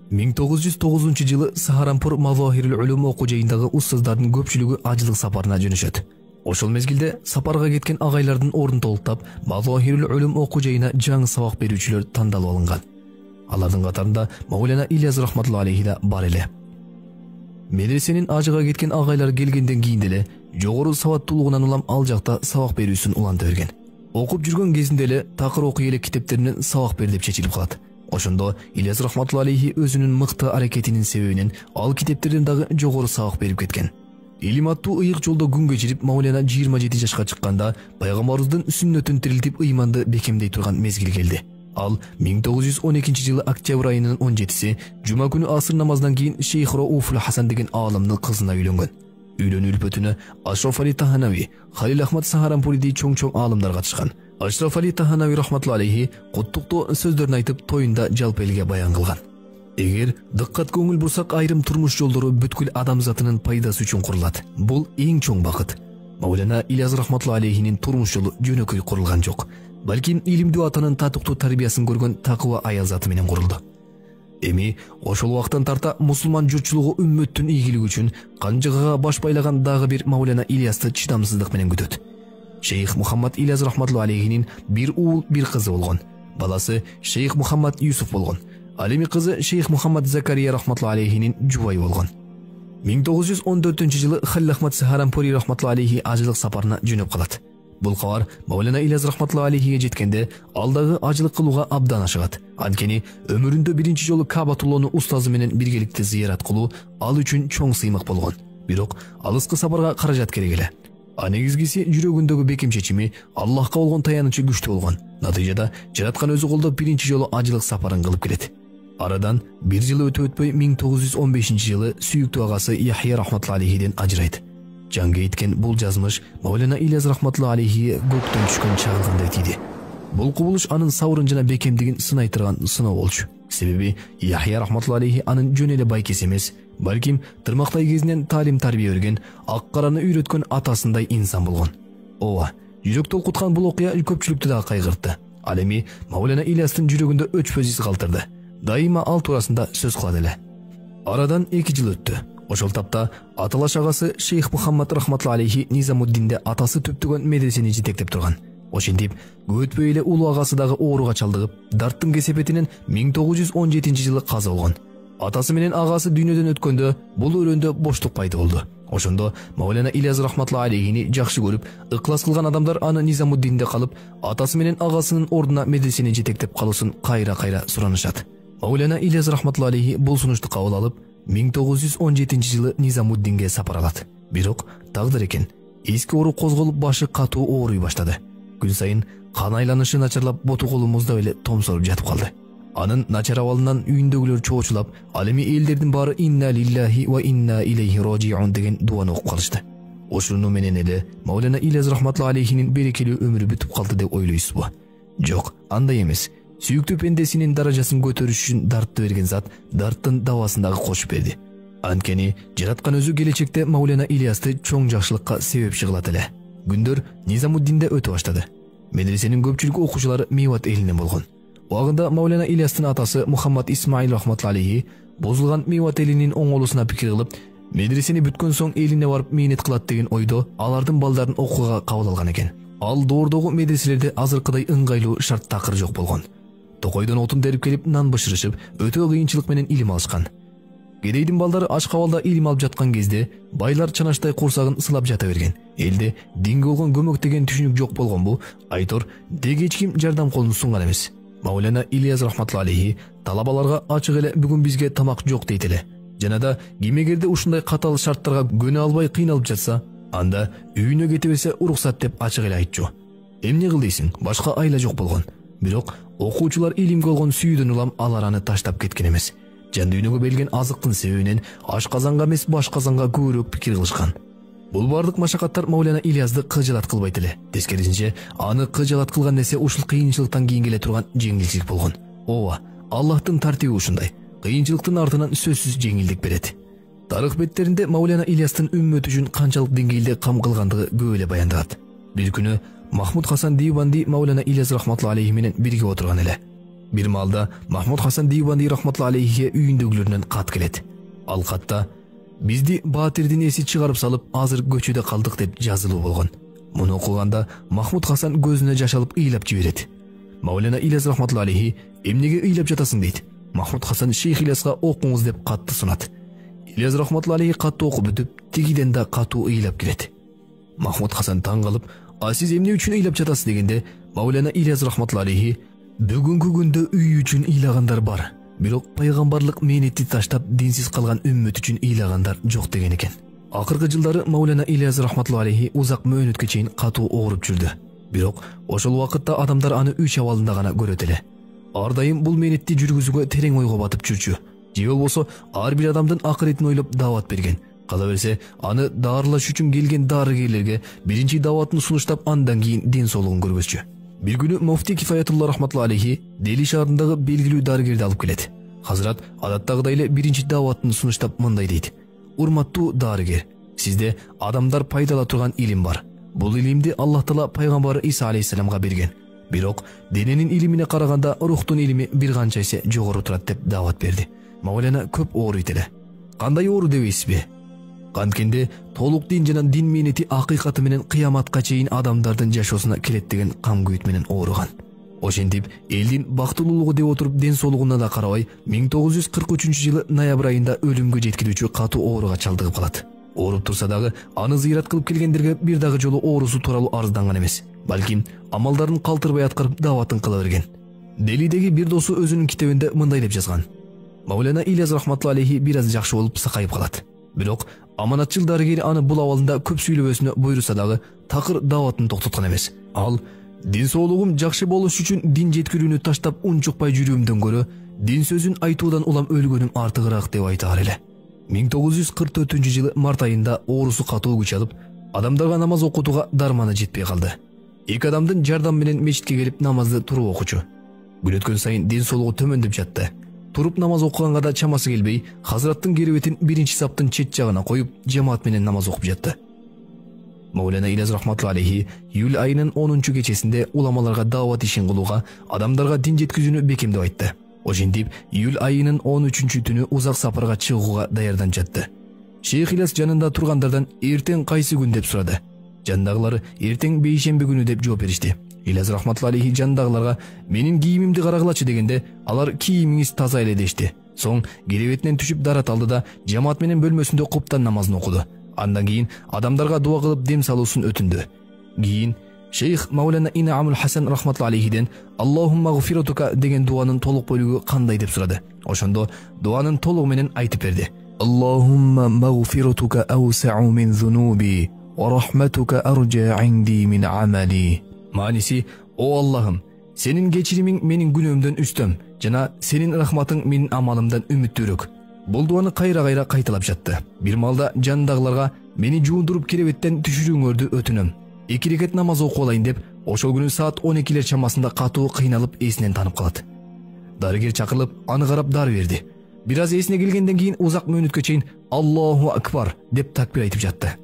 1909 жылы Сахаранпур Мазахирул Улум окуу жайындагы устаздардын көпчүлүгү ажылык сапарына жөнөшөт. Ошол мезгилде сапарга кеткен агайлардын ордун толуктап, Мазахирул Улум окуу жайына жаңы сабак берүүчүлөр тандалып алынган. Алардын катарында Маулана Ильяс рахматулла алейхи да бар эле. Медресенин ажыга кеткен агайлар келгенден кийин деле жогору сабаттуулугунан улам ал жакта сабак берүүсүн уланта берген. Окуп жүргөн кезинде эле такыр окуй элек китептеринен сабак бер деп чечилип калат. Ошондо Ильяс рахматулла алейхи өзүнүн мыкты аракетинин себебинен ал китептерден дагы жогору сабак берип кеткен. Илим аттуу ыйык жолдо күн кечирип Маулана 27 жашка чыкканда пайгамбарыбыздын сүннөтүн тирилтип ыйманды бекемдей турган мезгил келди. Ал 1912 жылы октябрь айынын 17-си жума күнү асыр намаздан кийин Шейх Рауфул Хасан деген аалымдын кызына үйлөнгөн. Үйлөнүү үлпөтүнө Ашраф Али Таханави, Халил Ахмад Сахаранпуридей чоң-чоң аалымдар катышкан. Ашраф Али Таханави рахматулла алейхи куттуктоо сөздөрүн айтып, тоюнда жалпы элге баян кылган. Эгер дыккат көңүл бурсак, айрым турмуш жолдору бүткүл адамзатынын пайдасы үчүн курулат. Бул эң чоң бакыт. Маулана Ильяс рахматулла алейхинин турмуш жолу жөнөкөй курулган жок. Балким илимдүү атанын татыктуу тарбиясын көргөн такыба аял заты менен курулду. Эми ошол убактан тарта мусулман журтчулугу үммөттүн ийгилиги үчүн канжыгага баш байлаган дагы бир Маулана Ильясты чыдамсыздык менен күтөт. Шейх Мухаммад Ильяс рахматулла алейхинин бир уул, бир кызы болгон. Баласы Шейх Мухаммад Юсуф болгон. Ал эми кызы Шейх Мухаммад Закария рахматулла алейхинин жубайы болгон. 1914 жылы Халил Ахмад Сахаранпури рахматулла алейхи ажылык сапарына жөнөп калат. Бул кабар Маулана Ильяс рахматулла алейхиге жеткенде ал дагы ажылык кылууга абдан ашыгат. Анткени өмүрүндө биринчи жолу Кабатуллону устазы менен биргеликте зыярат кылуу ал үчүн чоң сыймык болгон. Бирок алыскы сапарга каражат керек эле. А негизгиси жүрөгүндөгү бекем чечими, Аллахка болгон таянычы күчтүү болгон. Натыйжада жараткан өзү колдоп биринчи жолу ажылык сапарын кылып келет. Арадан бир жыл өтөй 1915 жылы сүйүктүү агасы Яхья рахматулла алейхиден ажырайт. Жаңга айткен бул жазмыш Маулана Ильяс рахматулла алейхи көктөн түшкөн чагылгандай тийди. Бул кубулуш анын сабырын жана бекемдигин сынай турган сыноо болчу. Себеби Яхья рахматулла алейхи анын жөн эле байкес эмес, балким тырмактай кезинен таалим тарбия берген, ак караны үйрөткөн атасындай инсан болгон. Ооба, жүрөк толкуткан бул окуя көпчүлүктү дагы кайгыртты. Ал эми Маулана Ильястын жүрөгүндө өчпөз из калтырды. Дайыма ал туурасында сөз кылат эле. Арадан 2 жыл өттү. Ошол тапта аталаш агасы Шейх Мухаммад рахматулла алейхи Низамуддинде атасы түптөгөн медресени жетектеп турган. Ошентип, өтпөй эле улуу агасы дагы ооруга чалдыгып, дарттын кесепетинен 1917 жылы каза болгон. Атасы менен агасы дүйнөдөн өткөндө бул өрөндө боштук пайда болду. Ошондо Маулана Ильяс рахматулла алейхини жакшы көрүп, ыклас кылган адамдар аны Низамуддинде калып, атасы менен агасынын ордуна медресени жетектеп калуусун кайра-кайра суранышат. Маулана Ильяс рахматулла алейхи бул сунушту кабыл алып, 1917 жылы Низамуддинге сапар алат. Бирок тагдыр экен, эски оору козголуп башы катуу ооруй баштады. Күн сайын кан айланышы начарлап, боту колу муздап эле томсоруп жатып калды. Анын начар абалынан үйүндөгүлөр чоочулап, ал эми элдердин баары инна лиллахи ва инна илейхи ражиун деген дуаны окуп калышты. ошону менен эле Маулана Ильяс рахматулла алейхинин берекелүү өмүрү бүтүп калды деп ойлойсузбу? Жок, андай эмес. Сүйүктүү пендесинин даражасын көтөрүш үчүн дартты берген зат дарттын дабасын дагы кошуп берди. Анткени жараткан өзү келечекте Маулана Ильясты чоң жакшылыкка себепчи кылат эле. Күндөр Низамуддинде өтө баштады. Медресенин көпчүлүк окуучулары Меват элинен болгон. Убагында Маулана Ильястын атасы Мухаммад Исмаил рахматулла алейхи бузулган Меват элинин оңолусуна пикир кылып, медресени бүткөн соң элине барып мээнет кылат деген ойдо алардын балдарын окууга кабыл алган экен. Ал доордогу медреселерде азыркыдай ыңгайлуу шарт такыр жок болгон. Токойдон отун дерип келип нан бышырышып, өтө кыйынчылык менен илим алышкан. Кедейдин балдары Ашкабалда илим алып жаткан кезде байлар чанаштай курсагын сылап жата берген. Элде динге болгон көмөк деген түшүнүк жок болгон бу айтор деги эч ким жардам колун сунган эмес. Маулана Ильяс рахматулла алейхи талабаларга ачык эле бүгүн бизге тамак жок дейт эле. Жанада кимегерде ушундай катал шарттарга көнө албай кыйналып жатса, анда үйүнө кете берсе уруксат деп ачык эле айтчу. Эмне кыл дейсиң? Башка айла жок болгон. Бирок окуучулар илимге болгон сүйүүдөн улам алар аны таштап кеткен эмес. Жан дүйнөгө берилген азыктын себебинен ашказанга эмес башказанга көбүрөөк пикир кылышкан. Бул бардык машакаттар Маулана Ильязды кыжалат кылбайт эле. Тескерисинче, аны кыжалат кылган нерсе ушул кыйынчылыктан кийин келе турган жеңилчилик болгон. Ооба, Аллахтын тартиби ушундай. Кыйынчылыктын артынан сөзсүз жеңилдик берет. Тарых беттеринде Маулана Ильястын үммөт үчүн канчалык деңгээлде кам кылгандыгы көп эле баяндалат. Бир күнү Махмуд Хасан Дивбанди Маулана Ильяс рахматулла алейхи менен бирге отурган эле. Бир маалда Махмуд Хасан Дивбанди рахматулла алейхиге үйүндөгүлөрүнөн кат келет. Ал катта бизди Баатирдин эси чыгарып салып, азыр көчөдө калдык деп жазылуу болгон. Муну окуганда Махмуд Хасан көзүнө жаш алып ыйлап жиберет. Маулана Ильяс рахматулла алейхи эмнеге ыйлап жатасың дейт. Махмуд Хасан Шейх Ильяска окуңуз деп катты сунат. Ильяс рахматулла алейхи катты окуп бүтүп, тигиден да катуу ыйлап келет. Махмуд Хасан таң калып, "А сиз эмне үчүн ыйлап жатасыз?" дегенде, Маулана Ильяс рахматулла алейхи "Бүгүнкү күндө үй үчүн ыйлагандар бар, бирок пайгамбарлык мээнетти таштап динсиз калган үммөт үчүн ыйлагандар жок" деген экен. Акыркы жылдары Маулана Ильяс рахматулла алейхи узак мөөнөткө чейин катуу ооруп жүрдү. Бирок ошол убакытта адамдар аны үч абалында гана көрөт эле. Ар дайым бул мээнетти жүргүзүүгө терең ойго батып жүрчү. Же болбосо ар бир адамдын акыретін ойлоп даават берген. Кала берсе, аны даарылаш үчүн келген дарыгерлерге биринчи дааватын сунуштап, андан кийин ден соолугун көргөзчү. Бир күнү Муфти Кифаятулла рахматулла алейхи Дели шаарындагы белгилүү дарыгерди алып келет. Хазрат адаттагыдай эле биринчи дааватын сунуштап мындай дейт: "Урматтуу дарыгер, сизде адамдар пайдала турган илим бар. Бул илимди Аллах Таала пайгамбар Иса алейхиссаламга берген. Бирок дененин илимине караганда рухтун илими бир канча эсе жогору турат" деп даават берди. Маулана көп ооруйт эле. Кандай оору дебейсизби? Канткенде толук дин жана дин мээнети акыйкаты менен кыяматка чейин адамдардын жашоосуна келет деген камгүйт менен ооруган. Ошентип элдин бактылуулугу деп отуруп ден соолугуна да карабай 1943-жылы ноябрь айында өлүмгө жеткирүүчү катуу ооруга чалдыгып калат. Ооруп турса дагы аны зыярат кылып келгендерге бир дагы жолу оорусу тууралуу арызданган эмес. Балким амалдарын калтырбай аткарып дааватын кыла берген. Делидеги бир досу өзүнүн китебинде мындай деп жазган: "Маулана Ильяс рахматулла алейхи бир аз жакшы болуп сакайып калат. Бирок аманатчыл дарыгери аны бул абалында көп сүйлөбөсүнө буйруса дагы такыр дааватын токтоткон эмес. Ал дин соолугум жакшы болуш үчүн дин жеткирүүнү таштап унчукпай жүрүүмдөн көрө дин сөзүн айтуудан улам өлгөнүм артыгыраак деп айтаар эле." 1944-жылы март айында оорусу катуу күч алып, адамдарга намаз окутууга дарманы жетпей калды. Эки адамдын жардам менен мечитке келип намазды туруп окучу. Күн өткөн сайын ден соолугу төмөндөп жатты. Туруп намаз окуганга да чамасы келбей, Хазраттын керебетин биринчи саптын чет жагына коюп, жамаат менен намаз окуп жатты. Маулана Ильяс рахматулла алейхи июль айынын 10-чу кечесинде уламаларга даават ишин кылууга, адамдарга дин жеткизүүнү бекемдеп айтты. Ошентип, июль айынын 13-чү түнү узак сапарга чыгууга даярданып жатты. Шейх Ильяс жанында тургандардан "Эртең кайсы күн?" деп сурады. Жандагылар "Эртең бейшемби күнү" деп жооп беришти. Ильяс рахматулла алейхи жандагыларга "Менин кийимимди карагылачы" дегенде, алар "Кийимиңиз таза эле" дешти. Соң керебетинен түшүп дарат алды да жамаат менен бөлмөсүндө куптан намазын окуду. Андан кийин адамдарга дуа кылып дем салуусун өтүндү. Кийин Шейх Маулана Инамул Хасан рахматулла алейхиден "Аллахумма гфирутука" деген дуанын толук бөлүгү кандай деп сурады. Ошондо дуанын толугу менен айтып берди. "Аллахумма магфирутука аусау мин зунуби ва рахматука аржа инди мин амали." Маниси: "О Аллахым, сенин кечиримиң менин күнөөмдөн үстөм жана сенин рахматың менин амалымдан үмүттүүрөөк." Бул дуаны кайра-кайра кайталап жатты. Бир маалда жандагыларга Мени жуундуруп керебеттен түшүрүүңөрдү өтүнөм. 2 рекет намаз окуп алайын деп, ошол күнү саат 12 чамасында катуу кыйналып эсинен танып калат. Дарыгер чакырылып, аны карап дары берди. Бир аз эсине келгенден кийин узак мөөнөткө чейин Аллаху акбар деп такбир айтып жатты.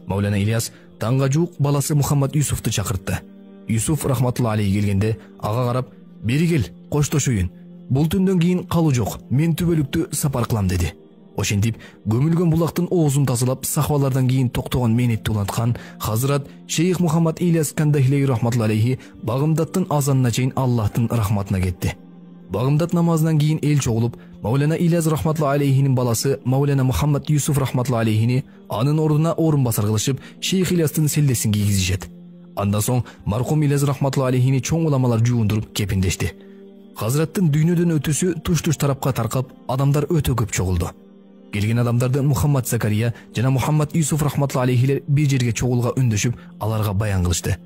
Маулана Ильяс таңга жуук баласы Мухаммад Юсуфту чакыртты. Юсуф рахматулла алейхи келгенде ага карап, "Бери кел, коштошоюн. Бул түндөн кийин калуу жок. Мен түбөлүктү сапар кылам" деди. Ошентип, көмүлгөн булактын оозун тазалап, сахабалардан кийин токтогон мээнетти уланткан Хазрат Шейх Мухаммад Ильяс Кандахилей рахматулла алейхи Багымдаттын азанына чейин Аллахтын рахматына кетти. Багымдат намазынан кийин эл чогулуп, Маулана Ильяс рахматулла алейхинин баласы Маулана Мухаммад Юсуф рахматулла алейхини анын ордуна орун басар кылышып, Шейх Ильястын селдесин кийгизишет. Андан соң мархум Ильяс рахматулла алейхини чоң уламалар жуундуруп кепиндешти. Хазраттын дүйнөдөн өтүүсү туш-туш тарапка таркап, адамдар өтө көп чогулду. Келген адамдарды Мухаммад Закария жана Мухаммад Юсуф рахматулла алейхилер бир жерге чогулга үндөшүп, аларга баян кылышты.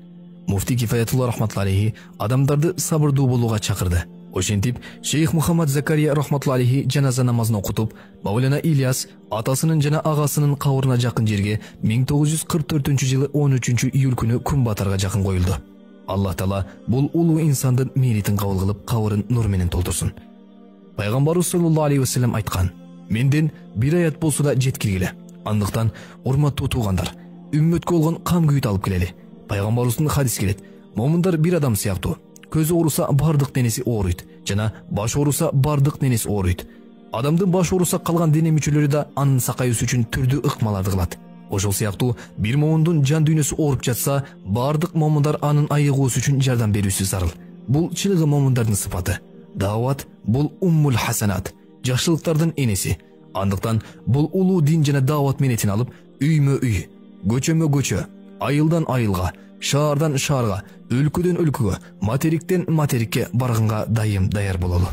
Муфти Кифаятулла рахматулла алейхи адамдарды сабырдуу болууга чакырды. Ошентип, Шейх Мухаммад Закария рахматулла алейхи жаназа намазын окутуп, Маулана Ильяс атасынын жана агасынын кабырына жакын жерге 1944-жылы 13 июль күнү күн батарга жакын коюлду. Аллах Таала бул улуу инсандын мээнетин кабыл кылып, кабырын нур менен толтурсун. Пайгамбарыбыз саллаллаху алейхи вассалам айткан: "Менден бир аят болсо да жеткиргиле. Андыктан, урматтуу туугандар, үммөткө болгон кам күйүт алып келели." Пайгамбарыбыздын хадис келет: "Момундар бир адам сыяктуу. Көзү ооруса бардык денеси ооруйт, жана баш ооруса бардык денеси ооруйт. Адамдын баш ооруса калган дене мүчөлөрү да анын сакайысы үчүн түрдүү ыкмаларды кылат. Ошол сыяктуу бир момундун жан дүйнөсү ооруп жатса, бардык момундар анын айыгуусу үчүн жардам берүүсү зарыл. Бул чыныгы момундардын сыпаты. Даават бул уммул хасанат, жакшылыктардын энеси. Андыктан бул улуу дин жана даават мээнетин алып, үймө үй, көчөмө көчө, айылдан айылга, шаардан шаарга, өлкөдөн өлкөгө, материктен материкке барганга дайым даяр бололу.